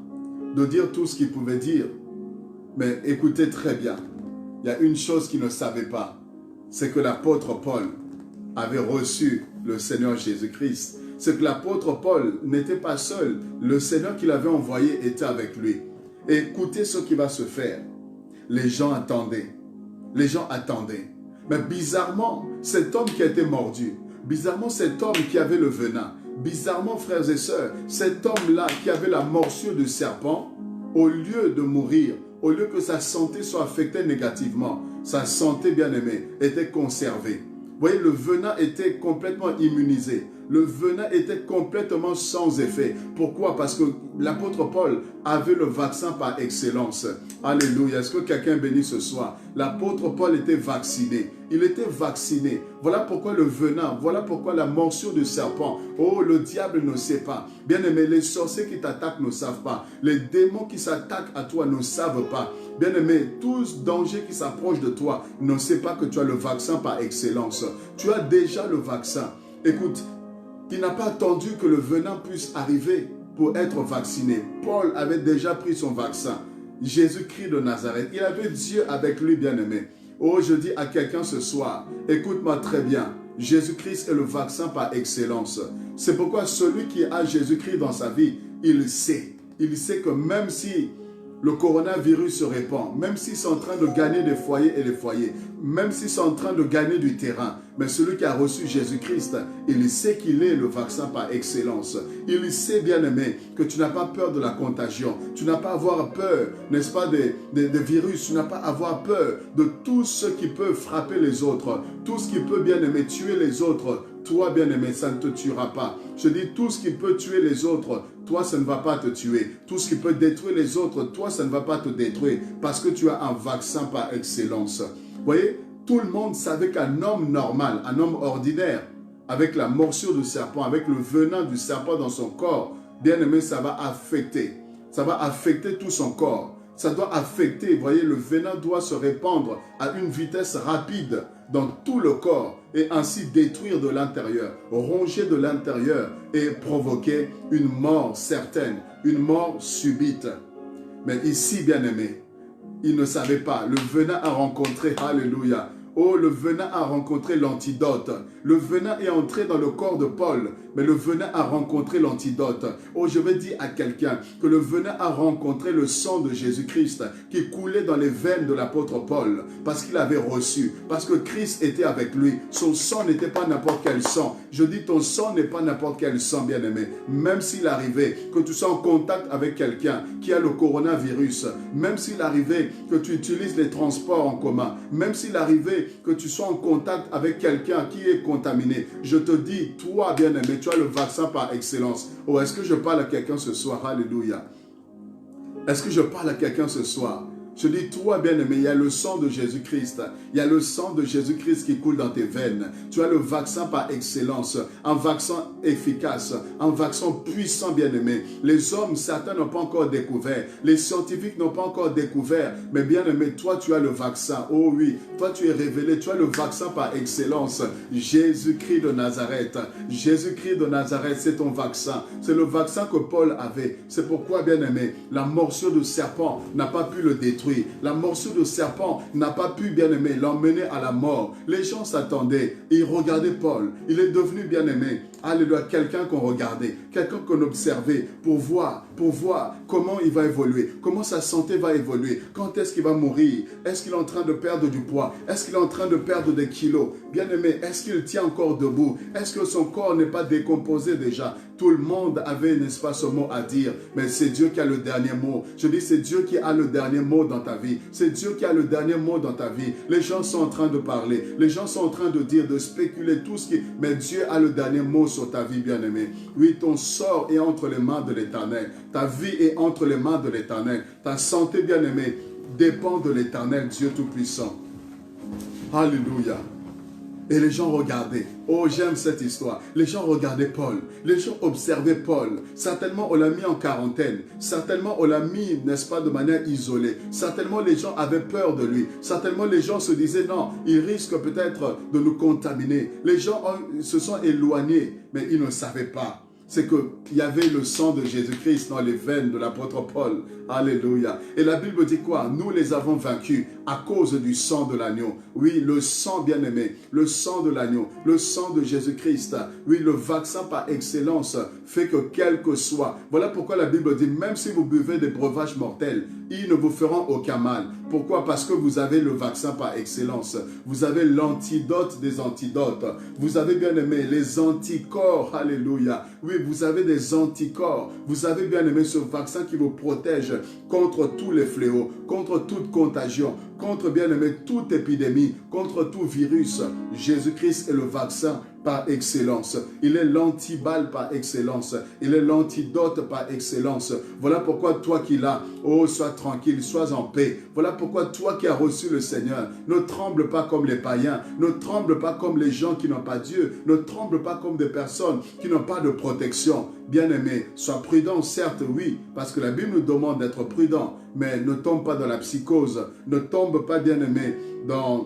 de dire tout ce qu'il pouvait dire. Mais écoutez très bien, il y a une chose qu'il ne savait pas. C'est que l'apôtre Paul avait reçu le Seigneur Jésus-Christ. C'est que l'apôtre Paul n'était pas seul. Le Seigneur qui l'avait envoyé était avec lui. Et écoutez ce qui va se faire. Les gens attendaient. Les gens attendaient. Mais bizarrement, cet homme qui a été mordu, bizarrement cet homme qui avait le venin, bizarrement, frères et sœurs, cet homme-là qui avait la morsure du serpent, au lieu de mourir, au lieu que sa santé soit affectée négativement, sa santé bien-aimée était conservée. Vous voyez, le venin était complètement immunisé. Le venin était complètement sans effet. Pourquoi? Parce que l'apôtre Paul avait le vaccin par excellence. Alléluia. Est-ce que quelqu'un bénit ce soir? L'apôtre Paul était vacciné. Il était vacciné. Voilà pourquoi le venin, voilà pourquoi la morsure du serpent. Oh, le diable ne sait pas. Bien-aimé, les sorciers qui t'attaquent ne savent pas. Les démons qui s'attaquent à toi ne savent pas. Bien-aimé, tout danger qui s'approche de toi ne sait pas que tu as le vaccin par excellence. Tu as déjà le vaccin. Écoute, il n'a pas attendu que le venin puisse arriver pour être vacciné. Paul avait déjà pris son vaccin. Jésus-Christ de Nazareth. Il avait Dieu avec lui, bien-aimé. Oh, je dis à quelqu'un ce soir, écoute-moi très bien. Jésus-Christ est le vaccin par excellence. C'est pourquoi celui qui a Jésus-Christ dans sa vie, il sait. Il sait que même si le coronavirus se répand, même s'ils sont en train de gagner des foyers et des foyers, même s'ils sont en train de gagner du terrain, mais celui qui a reçu Jésus-Christ, il sait qu'il est le vaccin par excellence. Il sait, bien-aimé, que tu n'as pas peur de la contagion. Tu n'as pas à avoir peur, n'est-ce pas, des virus. Tu n'as pas à avoir peur de tout ce qui peut frapper les autres. Tout ce qui peut, bien-aimé, tuer les autres. Toi, bien-aimé, ça ne te tuera pas. Je dis, tout ce qui peut tuer les autres, toi, ça ne va pas te tuer. Tout ce qui peut détruire les autres, toi, ça ne va pas te détruire. Parce que tu as un vaccin par excellence. Vous voyez, tout le monde savait qu'un homme normal, un homme ordinaire, avec la morsure du serpent, avec le venin du serpent dans son corps, bien-aimé, ça va affecter. Ça va affecter tout son corps. Ça doit affecter, vous voyez, le venin doit se répandre à une vitesse rapide dans tout le corps et ainsi détruire de l'intérieur, ronger de l'intérieur et provoquer une mort certaine, une mort subite. Mais ici, bien-aimé, il ne savait pas. Le venin a rencontré, alléluia. Oh, le venin a rencontré l'antidote. Le venin est entré dans le corps de Paul, mais le venin a rencontré l'antidote. Oh, je vais dire à quelqu'un que le venin a rencontré le sang de Jésus-Christ qui coulait dans les veines de l'apôtre Paul parce qu'il avait reçu, parce que Christ était avec lui. Son sang n'était pas n'importe quel sang. Je dis, ton sang n'est pas n'importe quel sang, bien-aimé. Même s'il arrivait que tu sois en contact avec quelqu'un qui a le coronavirus, même s'il arrivait que tu utilises les transports en commun, même s'il arrivait que tu sois en contact avec quelqu'un qui est contaminé, je te dis, toi, bien-aimé, tu as le vaccin par excellence. Oh, est-ce que je parle à quelqu'un ce soir? Alléluia. Est-ce que je parle à quelqu'un ce soir? Je dis, toi, bien-aimé, il y a le sang de Jésus-Christ. Il y a le sang de Jésus-Christ qui coule dans tes veines. Tu as le vaccin par excellence, un vaccin efficace, un vaccin puissant, bien-aimé. Les hommes, certains n'ont pas encore découvert. Les scientifiques n'ont pas encore découvert. Mais bien-aimé, toi, tu as le vaccin. Oh oui, toi, tu es révélé. Tu as le vaccin par excellence. Jésus-Christ de Nazareth. Jésus-Christ de Nazareth, c'est ton vaccin. C'est le vaccin que Paul avait. C'est pourquoi, bien-aimé, la morsure du serpent n'a pas pu le détruire. La morsure de serpent n'a pas pu, bien-aimé, l'emmener à la mort. Les gens s'attendaient et ils regardaient Paul. Il est devenu, bien-aimé, alléluia, quelqu'un qu'on regardait, quelqu'un qu'on observait pour voir comment il va évoluer, comment sa santé va évoluer, quand est-ce qu'il va mourir, est-ce qu'il est en train de perdre du poids, est-ce qu'il est en train de perdre des kilos, bien-aimé, est-ce qu'il tient encore debout, est-ce que son corps n'est pas décomposé déjà? Tout le monde avait, n'est-ce pas, ce mot à dire, mais c'est Dieu qui a le dernier mot. Je dis, c'est Dieu qui a le dernier mot dans ta vie. C'est Dieu qui a le dernier mot dans ta vie. Les gens sont en train de parler. Les gens sont en train de dire, de spéculer tout ce qui... Mais Dieu a le dernier mot sur ta vie, bien-aimé. Oui, ton sort est entre les mains de l'Éternel. Ta vie est entre les mains de l'Éternel. Ta santé, bien-aimé, dépend de l'Éternel, Dieu Tout-Puissant. Alléluia. Et les gens regardaient. Oh, j'aime cette histoire. Les gens regardaient Paul. Les gens observaient Paul. Certainement, on l'a mis en quarantaine. Certainement, on l'a mis, n'est-ce pas, de manière isolée. Certainement, les gens avaient peur de lui. Certainement, les gens se disaient, non, il risque peut-être de nous contaminer. Les gens se sont éloignés, mais ils ne savaient pas. C'est qu'il y avait le sang de Jésus-Christ dans les veines de l'apôtre Paul. Alléluia. Et la Bible dit quoi? Nous les avons vaincus à cause du sang de l'agneau. Oui, le sang bien-aimé, le sang de l'agneau, le sang de Jésus-Christ. Oui, le vaccin par excellence fait que quel que soit. Voilà pourquoi la Bible dit, même si vous buvez des breuvages mortels, ils ne vous feront aucun mal. Pourquoi? Parce que vous avez le vaccin par excellence. Vous avez l'antidote des antidotes. Vous avez, bien aimé, les anticorps. Alléluia. Oui, vous avez des anticorps. Vous avez, bien aimé, ce vaccin qui vous protège contre tous les fléaux, contre toute contagion, contre, bien aimé, toute épidémie, contre tout virus. Jésus-Christ est le vaccin par excellence. Il est l'antiballe par excellence. Il est l'antidote par excellence. Voilà pourquoi toi qui l'as, oh, sois tranquille, sois en paix. Voilà pourquoi toi qui as reçu le Seigneur, ne tremble pas comme les païens, ne tremble pas comme les gens qui n'ont pas Dieu, ne tremble pas comme des personnes qui n'ont pas de protection. Bien-aimé, sois prudent, certes, oui, parce que la Bible nous demande d'être prudent, mais ne tombe pas dans la psychose, ne tombe pas, bien-aimé, dans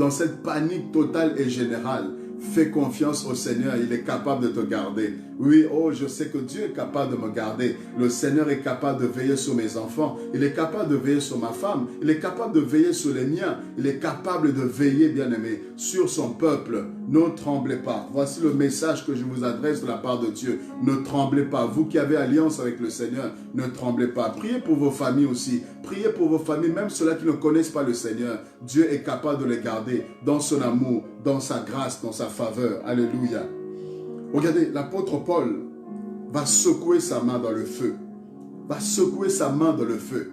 cette panique totale et générale. Fais confiance au Seigneur, il est capable de te garder. Oui, oh, je sais que Dieu est capable de me garder. Le Seigneur est capable de veiller sur mes enfants. Il est capable de veiller sur ma femme. Il est capable de veiller sur les miens. Il est capable de veiller, bien-aimé, sur son peuple. Ne tremblez pas. Voici le message que je vous adresse de la part de Dieu. Ne tremblez pas. Vous qui avez alliance avec le Seigneur, ne tremblez pas. Priez pour vos familles aussi. Priez pour vos familles, même ceux-là qui ne connaissent pas le Seigneur. Dieu est capable de les garder dans son amour, dans sa grâce, dans sa faveur. Alléluia. Regardez, l'apôtre Paul va secouer sa main dans le feu. Va secouer sa main dans le feu.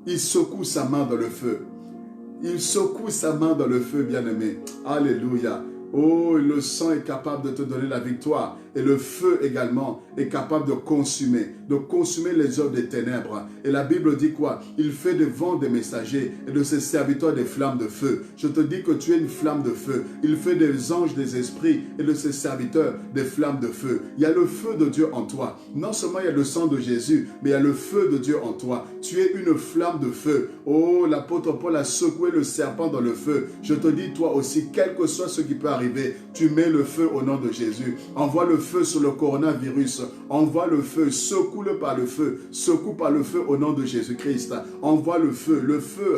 Il secoue sa main dans le feu. Il secoue sa main dans le feu, bien-aimé. Alléluia. Oh, le sang est capable de te donner la victoire. Et le feu également est capable de consumer les œuvres des ténèbres. Et la Bible dit quoi? Il fait des vents des messagers et de ses serviteurs des flammes de feu. Je te dis que tu es une flamme de feu. Il fait des anges des esprits et de ses serviteurs des flammes de feu. Il y a le feu de Dieu en toi. Non seulement il y a le sang de Jésus, mais il y a le feu de Dieu en toi. Tu es une flamme de feu. Oh, l'apôtre Paul a secoué le serpent dans le feu. Je te dis, toi aussi, quel que soit ce qui peut arriver, tu mets le feu au nom de Jésus. Envoie le feu sur le coronavirus. Envoie le feu, secoue-le par le feu. Secoue par le feu au nom de Jésus-Christ. Envoie le feu,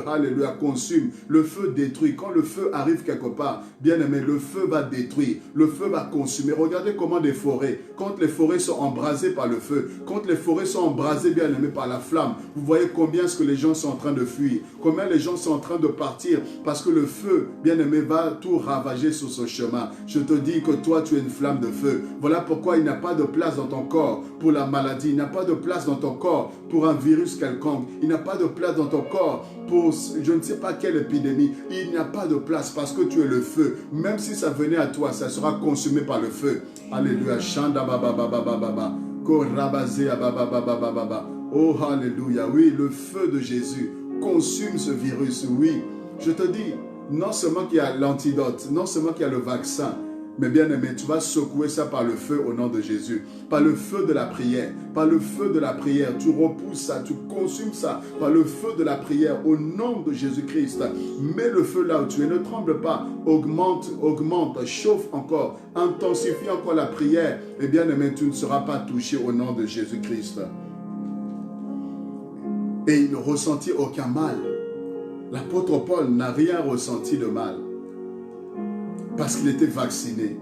alléluia, consume. Le feu détruit. Quand le feu arrive quelque part, bien aimé, le feu va détruire. Le feu va consumer. Regardez comment des forêts, quand les forêts sont embrasées par le feu, quand les forêts sont embrasées, bien aimé, par la flamme, vous voyez combien est-ce que les gens sont en train de fuir, combien les gens sont en train de partir, parce que le feu, bien aimé, va tout ravager sur ce chemin. Je te dis que toi, tu es une flamme de feu. Voilà pourquoi il n'y a pas de place dans ton corps pour la maladie. Il n'y a pas de place dans ton corps pour un virus quelconque. Il n'y a pas de place dans ton corps pour je ne sais pas quelle épidémie. Il n'y a pas de place parce que tu es le feu. Même si ça venait à toi, ça sera consumé par le feu. Alléluia. Chanda baba baba baba. Korabazé baba baba baba. Oh, alléluia. Oui, le feu de Jésus consume ce virus. Oui, je te dis, non seulement qu'il y a l'antidote, non seulement qu'il y a le vaccin, mais bien aimé, tu vas secouer ça par le feu au nom de Jésus. Par le feu de la prière. Par le feu de la prière. Tu repousses ça, tu consumes ça. Par le feu de la prière au nom de Jésus-Christ. Mets le feu là où tu es. Ne tremble pas. Augmente, chauffe encore. Intensifie encore la prière. Et bien aimé, tu ne seras pas touché au nom de Jésus-Christ. Et il ne ressentit aucun mal. L'apôtre Paul n'a rien ressenti de mal. Parce qu'il était vacciné.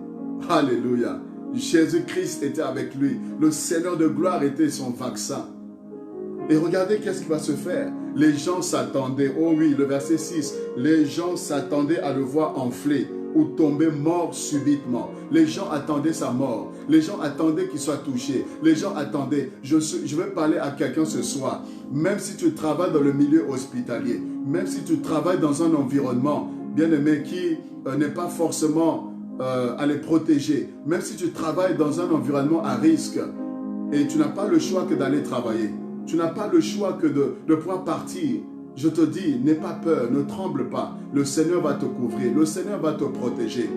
Alléluia. Jésus-Christ était avec lui. Le Seigneur de gloire était son vaccin. Et regardez qu'est-ce qui va se faire. Les gens s'attendaient. Oh oui, le verset 6. Les gens s'attendaient à le voir enfler ou tomber mort subitement. Les gens attendaient sa mort. Les gens attendaient qu'il soit touché. Les gens attendaient. Je vais parler à quelqu'un ce soir. Même si tu travailles dans le milieu hospitalier, même si tu travailles dans un environnement, bien-aimé, qui n'est pas forcément à les protéger. Même si tu travailles dans un environnement à risque et tu n'as pas le choix que d'aller travailler. Tu n'as pas le choix que de pouvoir partir. Je te dis, n'aie pas peur, ne tremble pas. Le Seigneur va te couvrir, le Seigneur va te protéger.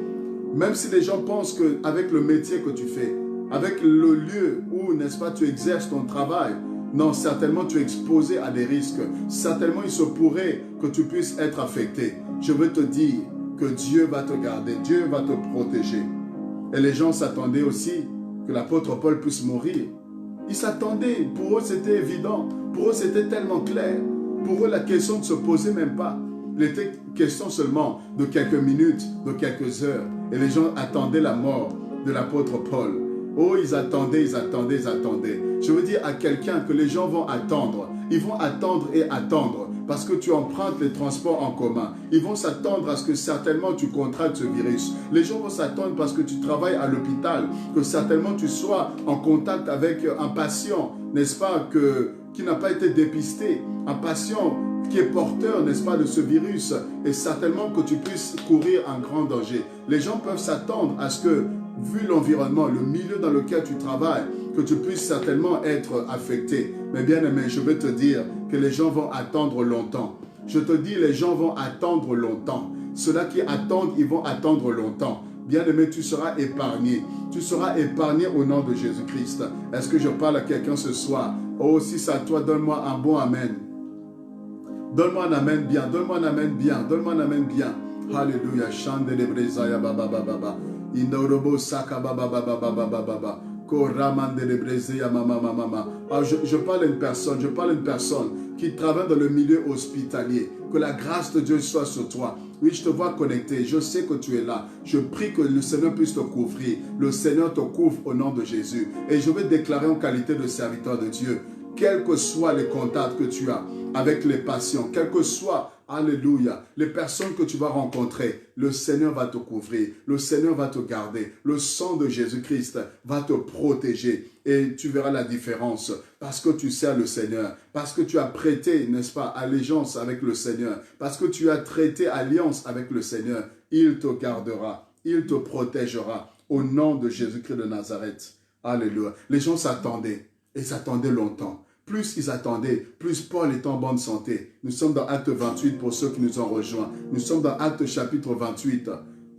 Même si les gens pensent qu'avec le métier que tu fais, avec le lieu où, n'est-ce pas, tu exerces ton travail, non, certainement tu es exposé à des risques. Certainement il se pourrait que tu puisses être affecté. Je veux te dire que Dieu va te garder, Dieu va te protéger. Et les gens s'attendaient aussi que l'apôtre Paul puisse mourir. Ils s'attendaient, pour eux c'était évident, pour eux c'était tellement clair. Pour eux la question ne se posait même pas. Il était question seulement de quelques minutes, de quelques heures. Et les gens attendaient la mort de l'apôtre Paul. Oh, ils attendaient. Je veux dire à quelqu'un que les gens vont attendre. Ils vont attendre et attendre parce que tu empruntes les transports en commun. Ils vont s'attendre à ce que certainement tu contractes ce virus. Les gens vont s'attendre parce que tu travailles à l'hôpital, que certainement tu sois en contact avec un patient, n'est-ce pas, qui n'a pas été dépisté. Un patient qui est porteur, n'est-ce pas, de ce virus, et certainement que tu puisses courir un grand danger. Les gens peuvent s'attendre à ce que, vu l'environnement, le milieu dans lequel tu travailles, que tu puisses certainement être affecté. Mais bien aimé, je veux te dire que les gens vont attendre longtemps. Je te dis, les gens vont attendre longtemps. Ceux-là qui attendent, ils vont attendre longtemps. Bien-aimé, tu seras épargné. Tu seras épargné au nom de Jésus-Christ. Est-ce que je parle à quelqu'un ce soir? Oh, si c'est à toi, donne-moi un bon amen. Donne-moi un amen bien. Donne-moi un amen bien. Donne-moi un amen bien. Alléluia. Chande de brezaya baba baba baba. Indorobo saka baba baba baba baba. Koramande de brezaya mama mama. Je parle à une personne qui travaille dans le milieu hospitalier. Que la grâce de Dieu soit sur toi. Oui, je te vois connecté. Je sais que tu es là. Je prie que le Seigneur puisse te couvrir. Le Seigneur te couvre au nom de Jésus. Et je vais déclarer en qualité de serviteur de Dieu, quels que soient les contacts que tu as avec les patients, quels que soient, alléluia, les personnes que tu vas rencontrer, le Seigneur va te couvrir. Le Seigneur va te garder. Le sang de Jésus-Christ va te protéger. Et tu verras la différence parce que tu sers le Seigneur, parce que tu as prêté, n'est-ce pas, allégeance avec le Seigneur, parce que tu as traité alliance avec le Seigneur. Il te gardera, il te protégera au nom de Jésus-Christ de Nazareth. Alléluia. Les gens s'attendaient et s'attendaient longtemps. Plus ils attendaient, plus Paul est en bonne santé. Nous sommes dans Acte 28 pour ceux qui nous ont rejoints. Nous sommes dans Acte chapitre 28.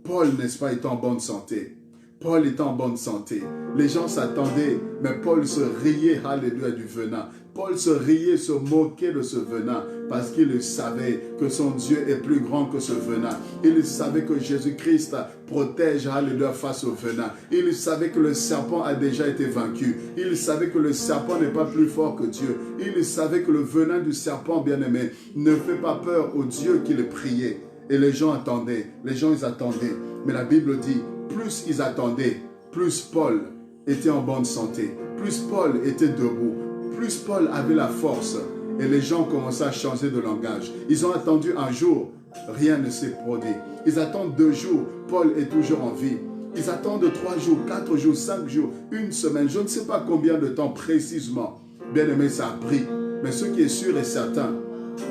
Paul, n'est-ce pas, est en bonne santé. Paul est en bonne santé. Les gens s'attendaient, mais Paul se riait, alléluia, du venin. Paul se riait, se moquait de ce venin, parce qu'il savait que son Dieu est plus grand que ce venin. Il savait que Jésus-Christ protège, alléluia, face au venin. Il savait que le serpent a déjà été vaincu. Il savait que le serpent n'est pas plus fort que Dieu. Il savait que le venin du serpent, bien-aimé, ne fait pas peur au Dieu qu'il priait. Et les gens attendaient, ils attendaient. Mais la Bible dit, plus ils attendaient, plus Paul était en bonne santé, plus Paul était debout, plus Paul avait la force. Et les gens commençaient à changer de langage. Ils ont attendu un jour, rien ne s'est produit. Ils attendent 2 jours, Paul est toujours en vie. Ils attendent 3 jours, 4 jours, 5 jours, 1 semaine, je ne sais pas combien de temps précisément. Bien aimé, ça a pris. Mais ce qui est sûr et certain,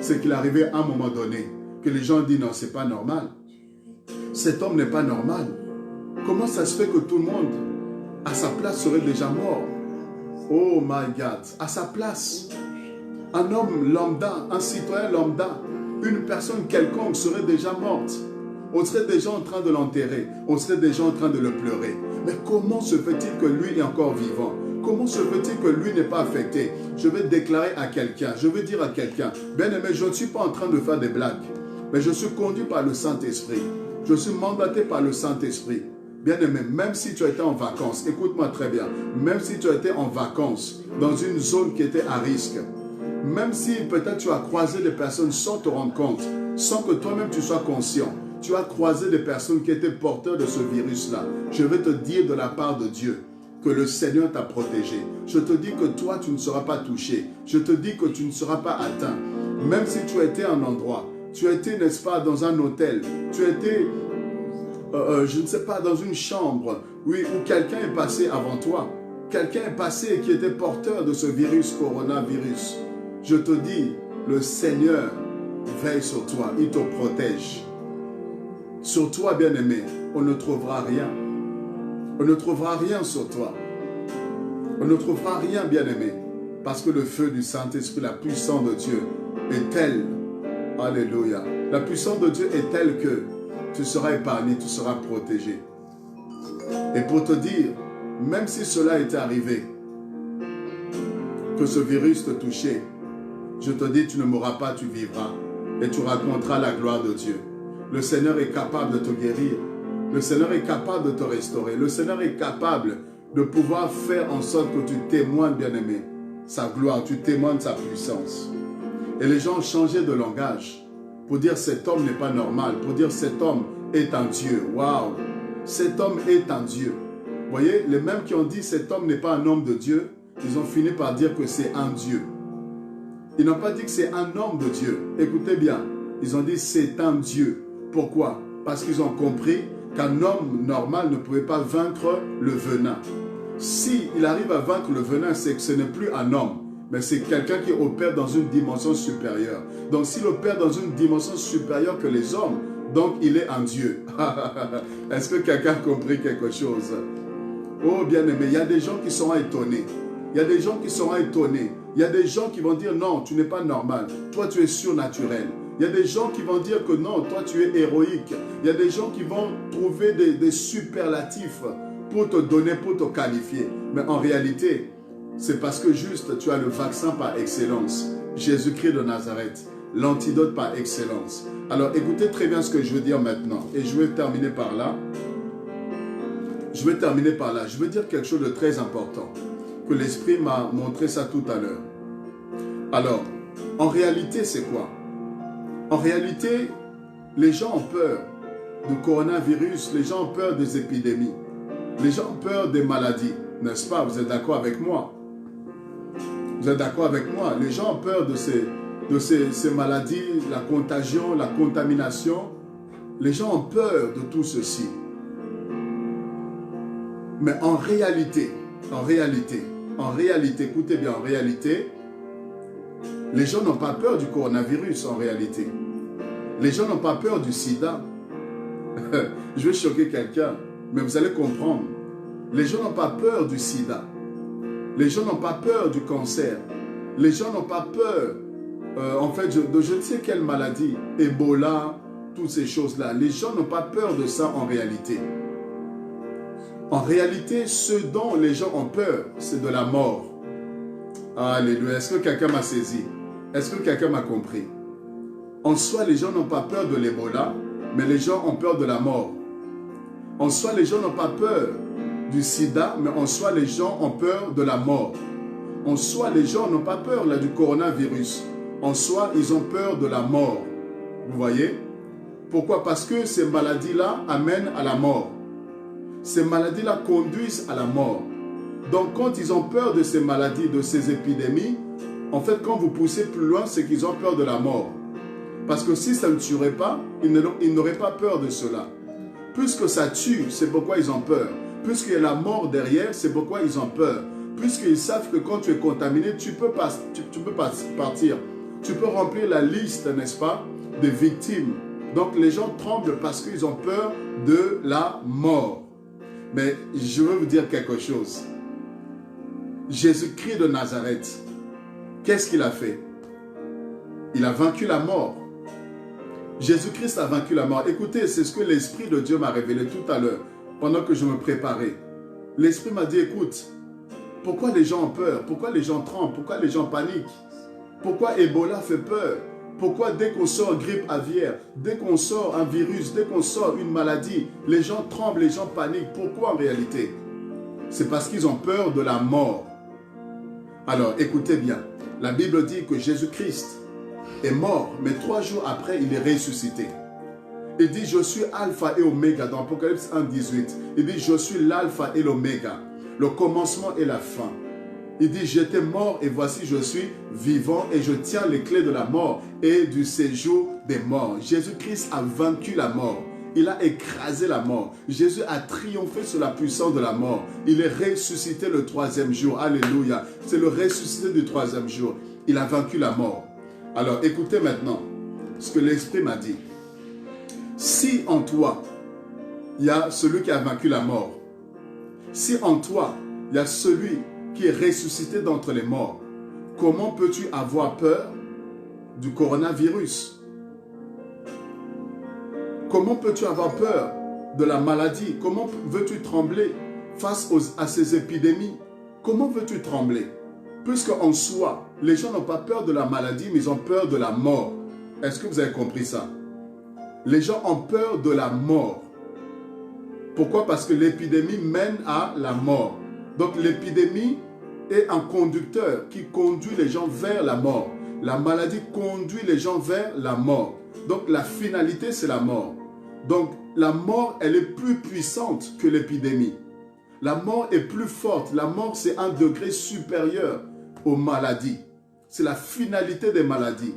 c'est qu'il arrivait à un moment donné que les gens disent non, c'est pas normal. Cet homme n'est pas normal. Comment ça se fait que tout le monde, à sa place, serait déjà mort? Oh my God, à sa place, un homme lambda, un citoyen lambda, une personne quelconque serait déjà morte. On serait déjà en train de l'enterrer, on serait déjà en train de le pleurer. Mais comment se fait-il que lui est encore vivant? Comment se fait-il que lui n'est pas affecté? Je vais déclarer à quelqu'un, je vais dire à quelqu'un, bien aimé, je ne suis pas en train de faire des blagues, mais je suis conduit par le Saint-Esprit. Je suis mandaté par le Saint-Esprit. Bien-aimé, même si tu as été en vacances, écoute-moi très bien, même si tu as été en vacances dans une zone qui était à risque, même si peut-être tu as croisé des personnes sans te rendre compte, sans que toi-même tu sois conscient, tu as croisé des personnes qui étaient porteurs de ce virus-là, je vais te dire de la part de Dieu que le Seigneur t'a protégé. Je te dis que toi, tu ne seras pas touché. Je te dis que tu ne seras pas atteint. Même si tu as été à un endroit, tu as été, n'est-ce pas, dans un hôtel, tu as été... je ne sais pas, dans une chambre, oui, où quelqu'un est passé avant toi. Quelqu'un est passé qui était porteur de ce virus, coronavirus. Je te dis, le Seigneur veille sur toi, il te protège. Sur toi, bien-aimé, on ne trouvera rien. On ne trouvera rien sur toi. On ne trouvera rien, bien-aimé, parce que le feu du Saint-Esprit, la puissance de Dieu, est telle, alléluia, la puissance de Dieu est telle que tu seras épargné, tu seras protégé. Et pour te dire, même si cela était arrivé, que ce virus te touchait, je te dis, tu ne mourras pas, tu vivras. Et tu raconteras la gloire de Dieu. Le Seigneur est capable de te guérir. Le Seigneur est capable de te restaurer. Le Seigneur est capable de pouvoir faire en sorte que tu témoignes, bien-aimé, sa gloire, tu témoignes sa puissance. Et les gens changeaient de langage pour dire cet homme n'est pas normal, pour dire cet homme est un Dieu. Waouh! Cet homme est un Dieu. Vous voyez, les mêmes qui ont dit cet homme n'est pas un homme de Dieu, ils ont fini par dire que c'est un Dieu. Ils n'ont pas dit que c'est un homme de Dieu. Écoutez bien, ils ont dit c'est un Dieu. Pourquoi? Parce qu'ils ont compris qu'un homme normal ne pouvait pas vaincre le venin. Si il arrive à vaincre le venin, c'est que ce n'est plus un homme, mais c'est quelqu'un qui opère dans une dimension supérieure. Donc s'il opère dans une dimension supérieure que les hommes, donc il est un Dieu. Est-ce que quelqu'un a compris quelque chose? Oh bien-aimé, il y a des gens qui seront étonnés. Il y a des gens qui seront étonnés. Il y a des gens qui vont dire non, tu n'es pas normal. Toi, tu es surnaturel. Il y a des gens qui vont dire que non, toi, tu es héroïque. Il y a des gens qui vont trouver des superlatifs pour te donner, pour te qualifier. Mais en réalité, c'est parce que juste tu as le vaccin par excellence. Jésus-Christ de Nazareth, l'antidote par excellence. Alors écoutez très bien ce que je veux dire maintenant. Et je vais terminer par là. Je veux dire quelque chose de très important. Que l'Esprit m'a montré ça tout à l'heure. Alors, en réalité, c'est quoi? En réalité, les gens ont peur du coronavirus, les gens ont peur des épidémies, les gens ont peur des maladies, n'est-ce pas? Vous êtes d'accord avec moi? Vous êtes d'accord avec moi? Les gens ont peur de ces maladies, la contagion, la contamination. Les gens ont peur de tout ceci. Mais en réalité, écoutez bien, en réalité, les gens n'ont pas peur du coronavirus en réalité. Les gens n'ont pas peur du sida. Je vais choquer quelqu'un, mais vous allez comprendre. Les gens n'ont pas peur du sida. Les gens n'ont pas peur du cancer. Les gens n'ont pas peur, de je ne sais quelle maladie, Ebola, toutes ces choses-là. Les gens n'ont pas peur de ça en réalité. En réalité, ce dont les gens ont peur, c'est de la mort. Alléluia. Est-ce que quelqu'un m'a saisi? Est-ce que quelqu'un m'a compris? En soi, les gens n'ont pas peur de l'Ebola, mais les gens ont peur de la mort. En soi, les gens n'ont pas peur du sida, mais en soi, les gens ont peur de la mort. En soi, les gens n'ont pas peur là, du coronavirus. En soi, ils ont peur de la mort. Vous voyez? Pourquoi? Parce que ces maladies-là amènent à la mort. Ces maladies-là conduisent à la mort. Donc, quand ils ont peur de ces maladies, de ces épidémies, en fait, quand vous poussez plus loin, c'est qu'ils ont peur de la mort. Parce que si ça ne tuerait pas, ils n'auraient pas peur de cela. Puisque ça tue, c'est pourquoi ils ont peur. Puisqu'il y a la mort derrière, c'est pourquoi ils ont peur. Puisqu'ils savent que quand tu es contaminé, tu peux partir. Tu peux remplir la liste, n'est-ce pas, des victimes. Donc, les gens tremblent parce qu'ils ont peur de la mort. Mais je veux vous dire quelque chose. Jésus-Christ de Nazareth, qu'est-ce qu'il a fait? Il a vaincu la mort. Jésus-Christ a vaincu la mort. Écoutez, c'est ce que l'Esprit de Dieu m'a révélé tout à l'heure, pendant que je me préparais. L'Esprit m'a dit, écoute, pourquoi les gens ont peur? Pourquoi les gens tremblent? Pourquoi les gens paniquent? Pourquoi Ebola fait peur? Pourquoi dès qu'on sort grippe aviaire, dès qu'on sort un virus, dès qu'on sort une maladie, les gens tremblent, les gens paniquent? Pourquoi en réalité? C'est parce qu'ils ont peur de la mort. Alors, écoutez bien. La Bible dit que Jésus-Christ est mort, mais 3 jours après, il est ressuscité. Il dit, je suis alpha et oméga, dans Apocalypse 1, 18. Il dit, je suis l'alpha et l'oméga, le commencement et la fin. Il dit, j'étais mort et voici je suis vivant et je tiens les clés de la mort et du séjour des morts. Jésus-Christ a vaincu la mort. Il a écrasé la mort. Jésus a triomphé sur la puissance de la mort. Il est ressuscité le 3e jour. Alléluia. C'est le ressuscité du 3e jour. Il a vaincu la mort. Alors écoutez maintenant ce que l'Esprit m'a dit. Si en toi, il y a celui qui a vaincu la mort, si en toi, il y a celui qui est ressuscité d'entre les morts, comment peux-tu avoir peur du coronavirus? Comment peux-tu avoir peur de la maladie? Comment veux-tu trembler face à ces épidémies? Comment veux-tu trembler? Puisque en soi, les gens n'ont pas peur de la maladie, mais ils ont peur de la mort. Est-ce que vous avez compris ça? Les gens ont peur de la mort. Pourquoi? Parce que l'épidémie mène à la mort. Donc l'épidémie est un conducteur qui conduit les gens vers la mort. La maladie conduit les gens vers la mort. Donc la finalité, c'est la mort. Donc la mort, elle est plus puissante que l'épidémie. La mort est plus forte. La mort, c'est un degré supérieur aux maladies. C'est la finalité des maladies.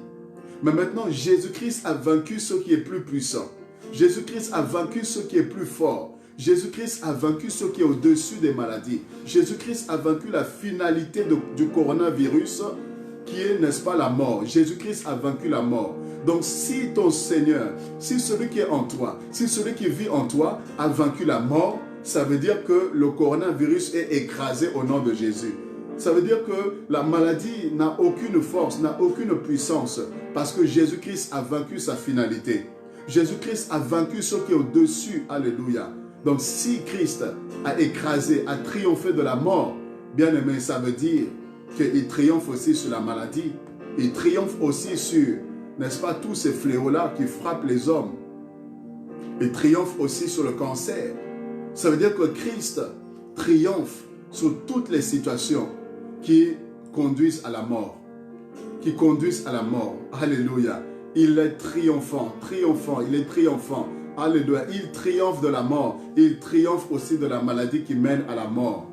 Mais maintenant, Jésus-Christ a vaincu ce qui est plus puissant. Jésus-Christ a vaincu ce qui est plus fort. Jésus-Christ a vaincu ce qui est au-dessus des maladies. Jésus-Christ a vaincu la finalité du coronavirus qui est, n'est-ce pas, la mort. Jésus-Christ a vaincu la mort. Donc si ton Seigneur, si celui qui est en toi, si celui qui vit en toi a vaincu la mort, ça veut dire que le coronavirus est écrasé au nom de Jésus. Ça veut dire que la maladie n'a aucune force, n'a aucune puissance, parce que Jésus-Christ a vaincu sa finalité. Jésus-Christ a vaincu ce qui est au-dessus. Alléluia. Donc si Christ a écrasé, a triomphé de la mort, bien aimé, ça veut dire qu'il triomphe aussi sur la maladie. Il triomphe aussi sur, n'est-ce pas, tous ces fléaux-là qui frappent les hommes. Il triomphe aussi sur le cancer. Ça veut dire que Christ triomphe sur toutes les situations qui conduisent à la mort. Qui conduisent à la mort. Alléluia. Il est triomphant, il est triomphant. Alléluia. Il triomphe de la mort. Il triomphe aussi de la maladie qui mène à la mort.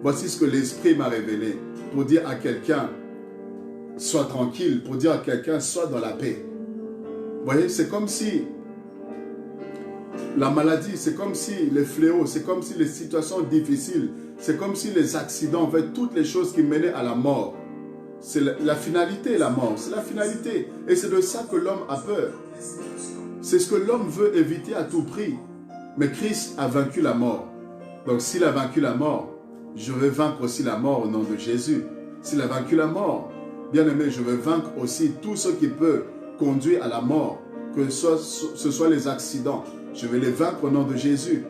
Voici ce que l'Esprit m'a révélé pour dire à quelqu'un, sois tranquille, pour dire à quelqu'un, sois dans la paix. Vous voyez, c'est comme si la maladie, c'est comme si les fléaux, c'est comme si les situations difficiles, c'est comme si les accidents, en fait, toutes les choses qui menaient à la mort. C'est la finalité, la mort, c'est la finalité. Et c'est de ça que l'homme a peur. C'est ce que l'homme veut éviter à tout prix. Mais Christ a vaincu la mort. Donc s'il a vaincu la mort, je vais vaincre aussi la mort au nom de Jésus. S'il a vaincu la mort, bien aimé, je vais vaincre aussi tout ce qui peut conduire à la mort. Que ce soit les accidents, je vais les vaincre au nom de Jésus.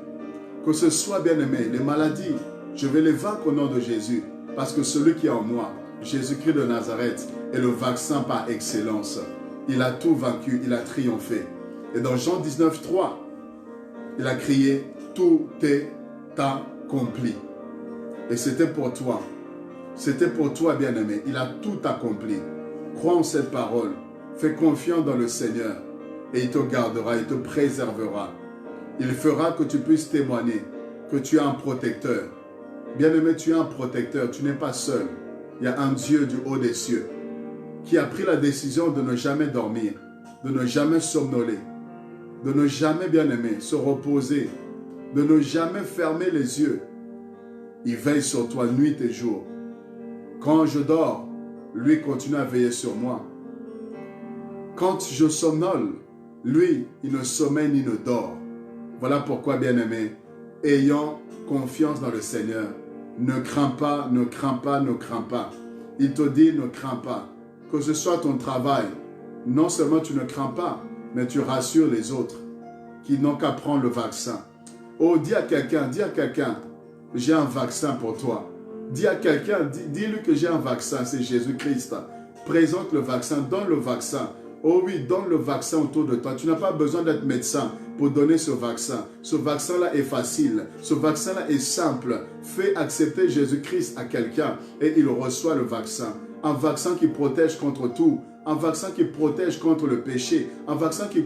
Que ce soit, bien aimé, les maladies, je vais les vaincre au nom de Jésus. Parce que celui qui est en moi, Jésus-Christ de Nazareth, est le vaccin par excellence. Il a tout vaincu, il a triomphé. Et dans Jean 19, 3, il a crié, tout est accompli. Et c'était pour toi. C'était pour toi, bien-aimé. Il a tout accompli. Crois en cette parole. Fais confiance dans le Seigneur. Et il te gardera, il te préservera. Il fera que tu puisses témoigner que tu es un protecteur. Bien-aimé, tu es un protecteur. Tu n'es pas seul. Il y a un Dieu du haut des cieux qui a pris la décision de ne jamais dormir, de ne jamais somnoler, de ne jamais, bien-aimé, se reposer, de ne jamais fermer les yeux. Il veille sur toi nuit et jour. Quand je dors, lui continue à veiller sur moi. Quand je somnole, lui, il ne sommeille ni ne dort. Voilà pourquoi, bien-aimé, ayant confiance dans le Seigneur, ne crains pas, ne crains pas, ne crains pas. Il te dit, ne crains pas. Que ce soit ton travail, non seulement tu ne crains pas, mais tu rassures les autres qui n'ont qu'à prendre le vaccin. Oh, dis à quelqu'un, j'ai un vaccin pour toi. Dis à quelqu'un, dis-lui que j'ai un vaccin, c'est Jésus-Christ. Présente le vaccin, donne le vaccin. Oh oui, donne le vaccin autour de toi. Tu n'as pas besoin d'être médecin pour donner ce vaccin. Ce vaccin-là est facile. Ce vaccin-là est simple. Fais accepter Jésus-Christ à quelqu'un et il reçoit le vaccin. Un vaccin qui protège contre tout. Un vaccin qui protège contre le péché. Un vaccin qui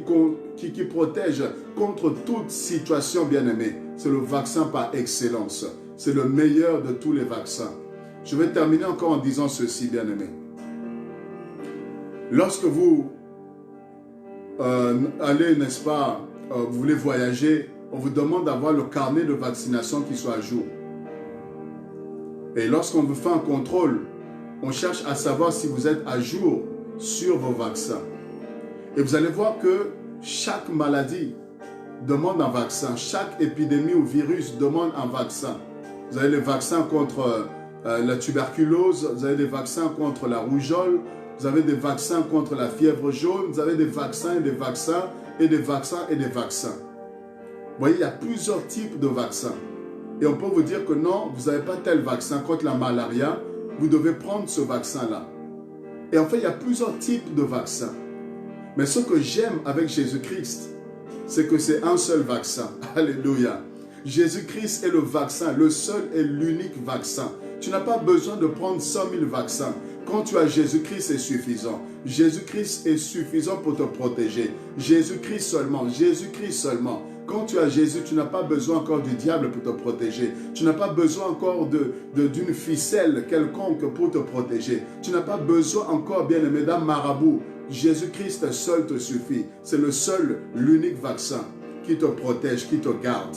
protège contre toute situation, bien-aimée. C'est le vaccin par excellence. C'est le meilleur de tous les vaccins. Je vais terminer encore en disant ceci, bien-aimé. Lorsque vous allez, n'est-ce pas, vous voulez voyager, on vous demande d'avoir le carnet de vaccination qui soit à jour. Et lorsqu'on vous fait un contrôle, on cherche à savoir si vous êtes à jour sur vos vaccins. Et vous allez voir que chaque maladie demande un vaccin. Chaque épidémie ou virus demande un vaccin. Vous avez des vaccins contre la tuberculose, vous avez des vaccins contre la rougeole, vous avez des vaccins contre la fièvre jaune, vous avez des vaccins et des vaccins et des vaccins et des vaccins. Vous voyez, il y a plusieurs types de vaccins. Et on peut vous dire que non, vous n'avez pas tel vaccin contre la malaria, vous devez prendre ce vaccin-là. Et en fait, il y a plusieurs types de vaccins. Mais ce que j'aime avec Jésus-Christ, c'est que c'est un seul vaccin. Alléluia. Jésus-Christ est le vaccin, le seul et l'unique vaccin. Tu n'as pas besoin de prendre 100 000 vaccins. Quand tu as Jésus-Christ, c'est suffisant. Jésus-Christ est suffisant pour te protéger. Jésus-Christ seulement, Jésus-Christ seulement. Quand tu as Jésus, tu n'as pas besoin encore du diable pour te protéger. Tu n'as pas besoin encore d'une ficelle quelconque pour te protéger. Tu n'as pas besoin encore, bien-aimé, d'un marabout. Jésus-Christ seul te suffit. C'est le seul, l'unique vaccin qui te protège, qui te garde.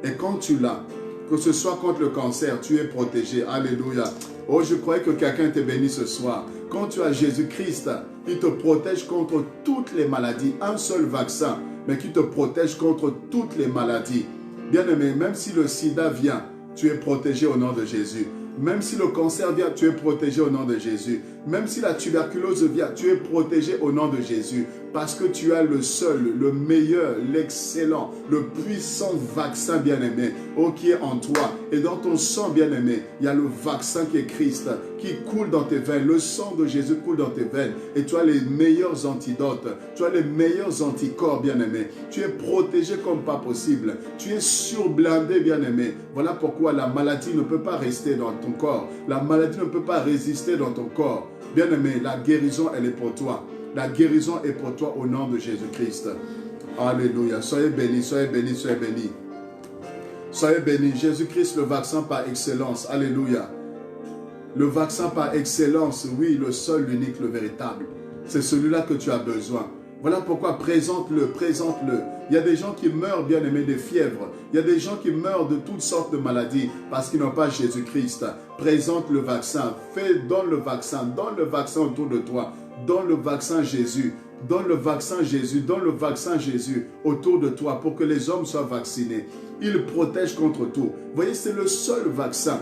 Et quand tu l'as, que ce soit contre le cancer, tu es protégé. Alléluia. Oh, je croyais que quelqu'un t'est béni ce soir. Quand tu as Jésus-Christ, il te protège contre toutes les maladies. Un seul vaccin, mais qui te protège contre toutes les maladies. Bien-aimé, même si le sida vient, tu es protégé au nom de Jésus. Même si le cancer vient, tu es protégé au nom de Jésus. Même si la tuberculose vient, tu es protégé au nom de Jésus. Parce que tu as le seul, le meilleur, l'excellent, le puissant vaccin bien-aimé, oh, qui est en toi. Et dans ton sang bien-aimé, il y a le vaccin qui est Christ, qui coule dans tes veines. Le sang de Jésus coule dans tes veines. Et tu as les meilleurs antidotes. Tu as les meilleurs anticorps bien-aimé. Tu es protégé comme pas possible. Tu es surblindé bien-aimé. Voilà pourquoi la maladie ne peut pas rester dans ton corps. La maladie ne peut pas résister dans ton corps. Bien-aimé, la guérison, elle est pour toi. La guérison est pour toi au nom de Jésus-Christ. Alléluia. Soyez bénis, soyez bénis, soyez bénis. Soyez bénis. Jésus-Christ, le vaccin par excellence. Alléluia. Le vaccin par excellence, oui, le seul, l'unique, le véritable. C'est celui-là que tu as besoin. Voilà pourquoi présente-le, présente-le. Il y a des gens qui meurent, bien-aimés, de fièvre. Il y a des gens qui meurent de toutes sortes de maladies parce qu'ils n'ont pas Jésus-Christ. Présente le vaccin. Donne le vaccin autour de toi. Donne le vaccin Jésus. Donne le vaccin Jésus. Donne le vaccin Jésus autour de toi pour que les hommes soient vaccinés. Il protège contre tout. Vous voyez, c'est le seul vaccin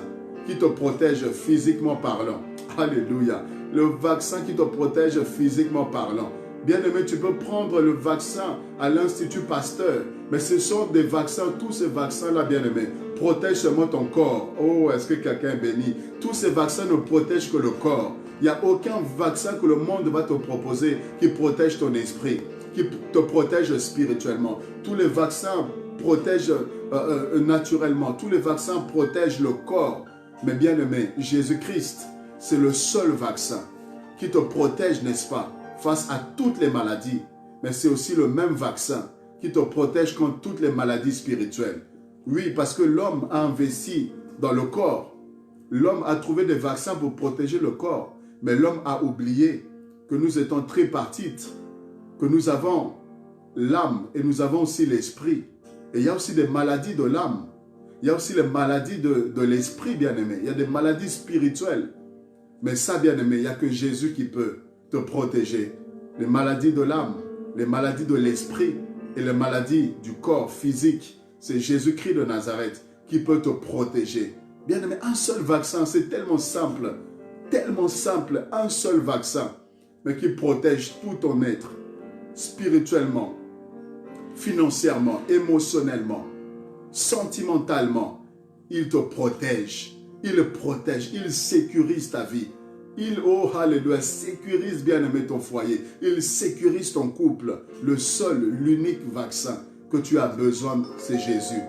qui te protège physiquement parlant. Alléluia. Le vaccin qui te protège physiquement parlant. Bien-aimé, tu peux prendre le vaccin à l'Institut Pasteur, mais ce sont des vaccins, tous ces vaccins-là, bien-aimé, protègent seulement ton corps. Oh, est-ce que quelqu'un est béni? Tous ces vaccins ne protègent que le corps. Il n'y a aucun vaccin que le monde va te proposer qui protège ton esprit, qui te protège spirituellement. Tous les vaccins protègent naturellement. Tous les vaccins protègent le corps. Mais bien-aimé, Jésus-Christ, c'est le seul vaccin qui te protège, n'est-ce pas, face à toutes les maladies. Mais c'est aussi le même vaccin qui te protège contre toutes les maladies spirituelles. Oui, parce que l'homme a investi dans le corps. L'homme a trouvé des vaccins pour protéger le corps. Mais l'homme a oublié que nous étions tripartites, que nous avons l'âme et nous avons aussi l'esprit. Et il y a aussi des maladies de l'âme. Il y a aussi les maladies de l'esprit, bien-aimé. Il y a des maladies spirituelles. Mais ça, bien-aimé, il n'y a que Jésus qui peut te protéger. Les maladies de l'âme, les maladies de l'esprit et les maladies du corps physique. C'est Jésus-Christ de Nazareth qui peut te protéger. Bien-aimé, un seul vaccin, c'est tellement simple, un seul vaccin, mais qui protège tout ton être, spirituellement, financièrement, émotionnellement, sentimentalement. Il te protège, il sécurise ta vie. Oh alléluia, sécurise bien-aimé ton foyer, il sécurise ton couple. Le seul, l'unique vaccin que tu as besoin, c'est Jésus.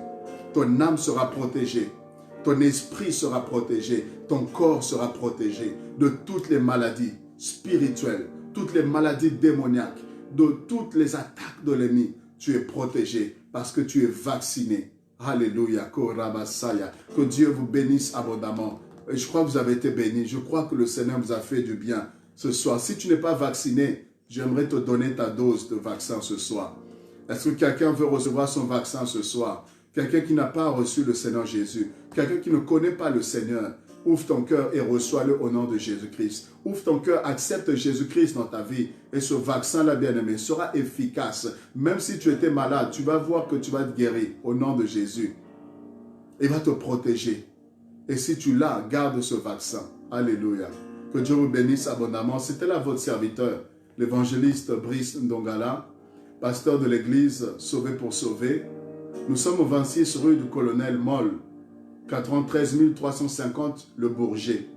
Ton âme sera protégée. Ton esprit sera protégé, ton corps sera protégé de toutes les maladies spirituelles, toutes les maladies démoniaques, de toutes les attaques de l'ennemi. Tu es protégé parce que tu es vacciné. Alléluia, que Dieu vous bénisse abondamment. Et je crois que vous avez été bénis. Je crois que le Seigneur vous a fait du bien ce soir. Si tu n'es pas vacciné, j'aimerais te donner ta dose de vaccin ce soir. Est-ce que quelqu'un veut recevoir son vaccin ce soir? Quelqu'un qui n'a pas reçu le Seigneur Jésus, quelqu'un qui ne connaît pas le Seigneur, ouvre ton cœur et reçois-le au nom de Jésus-Christ. Ouvre ton cœur, accepte Jésus-Christ dans ta vie et ce vaccin-là, bien-aimé, sera efficace. Même si tu étais malade, tu vas voir que tu vas te guérir au nom de Jésus. Il va te protéger. Et si tu l'as, garde ce vaccin. Alléluia. Que Dieu vous bénisse abondamment. C'était là votre serviteur, l'évangéliste Brice Ndongala, pasteur de l'église Sauvé pour sauver. Nous sommes au 26 rue du Colonel Moll, 93 350 Le Bourget.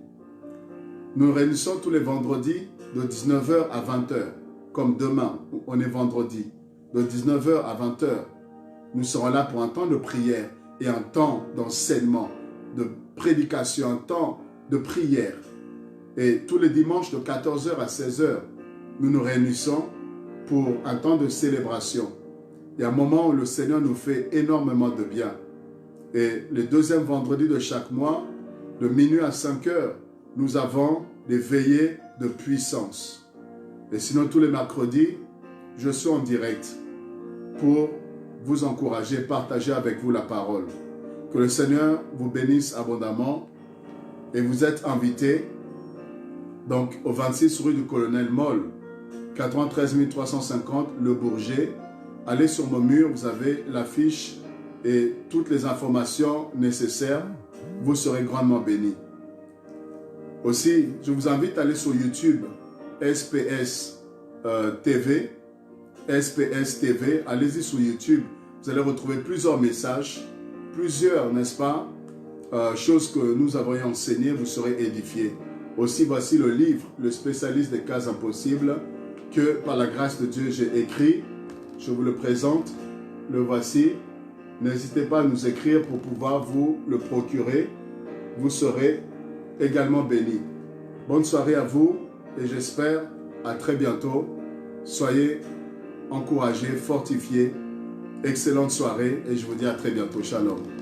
Nous réunissons tous les vendredis de 19h à 20h, comme demain, on est vendredi. De 19h à 20h, nous serons là pour un temps de prière et un temps d'enseignement, de prédication, un temps de prière. Et tous les dimanches de 14h à 16h, nous nous réunissons pour un temps de célébration. Il y a un moment où le Seigneur nous fait énormément de bien. Et le deuxième vendredi de chaque mois, de minuit à 5h, nous avons des veillées de puissance. Et sinon, tous les mercredis, je suis en direct pour vous encourager, partager avec vous la parole. Que le Seigneur vous bénisse abondamment. Et vous êtes invités donc au 26 rue du Colonel Moll, 93 350 Le Bourget. Allez sur mon mur, vous avez l'affiche et toutes les informations nécessaires. Vous serez grandement bénis. Aussi, je vous invite à aller sur YouTube, SPS TV. SPS TV, allez-y sur YouTube. Vous allez retrouver plusieurs messages, plusieurs, n'est-ce pas, choses que nous avons enseignées, vous serez édifiés. Aussi, voici le livre, le spécialiste des cas impossibles, que par la grâce de Dieu, j'ai écrit. Je vous le présente, le voici. N'hésitez pas à nous écrire pour pouvoir vous le procurer. Vous serez également bénis. Bonne soirée à vous et j'espère à très bientôt. Soyez encouragés, fortifiés. Excellente soirée et je vous dis à très bientôt. Shalom.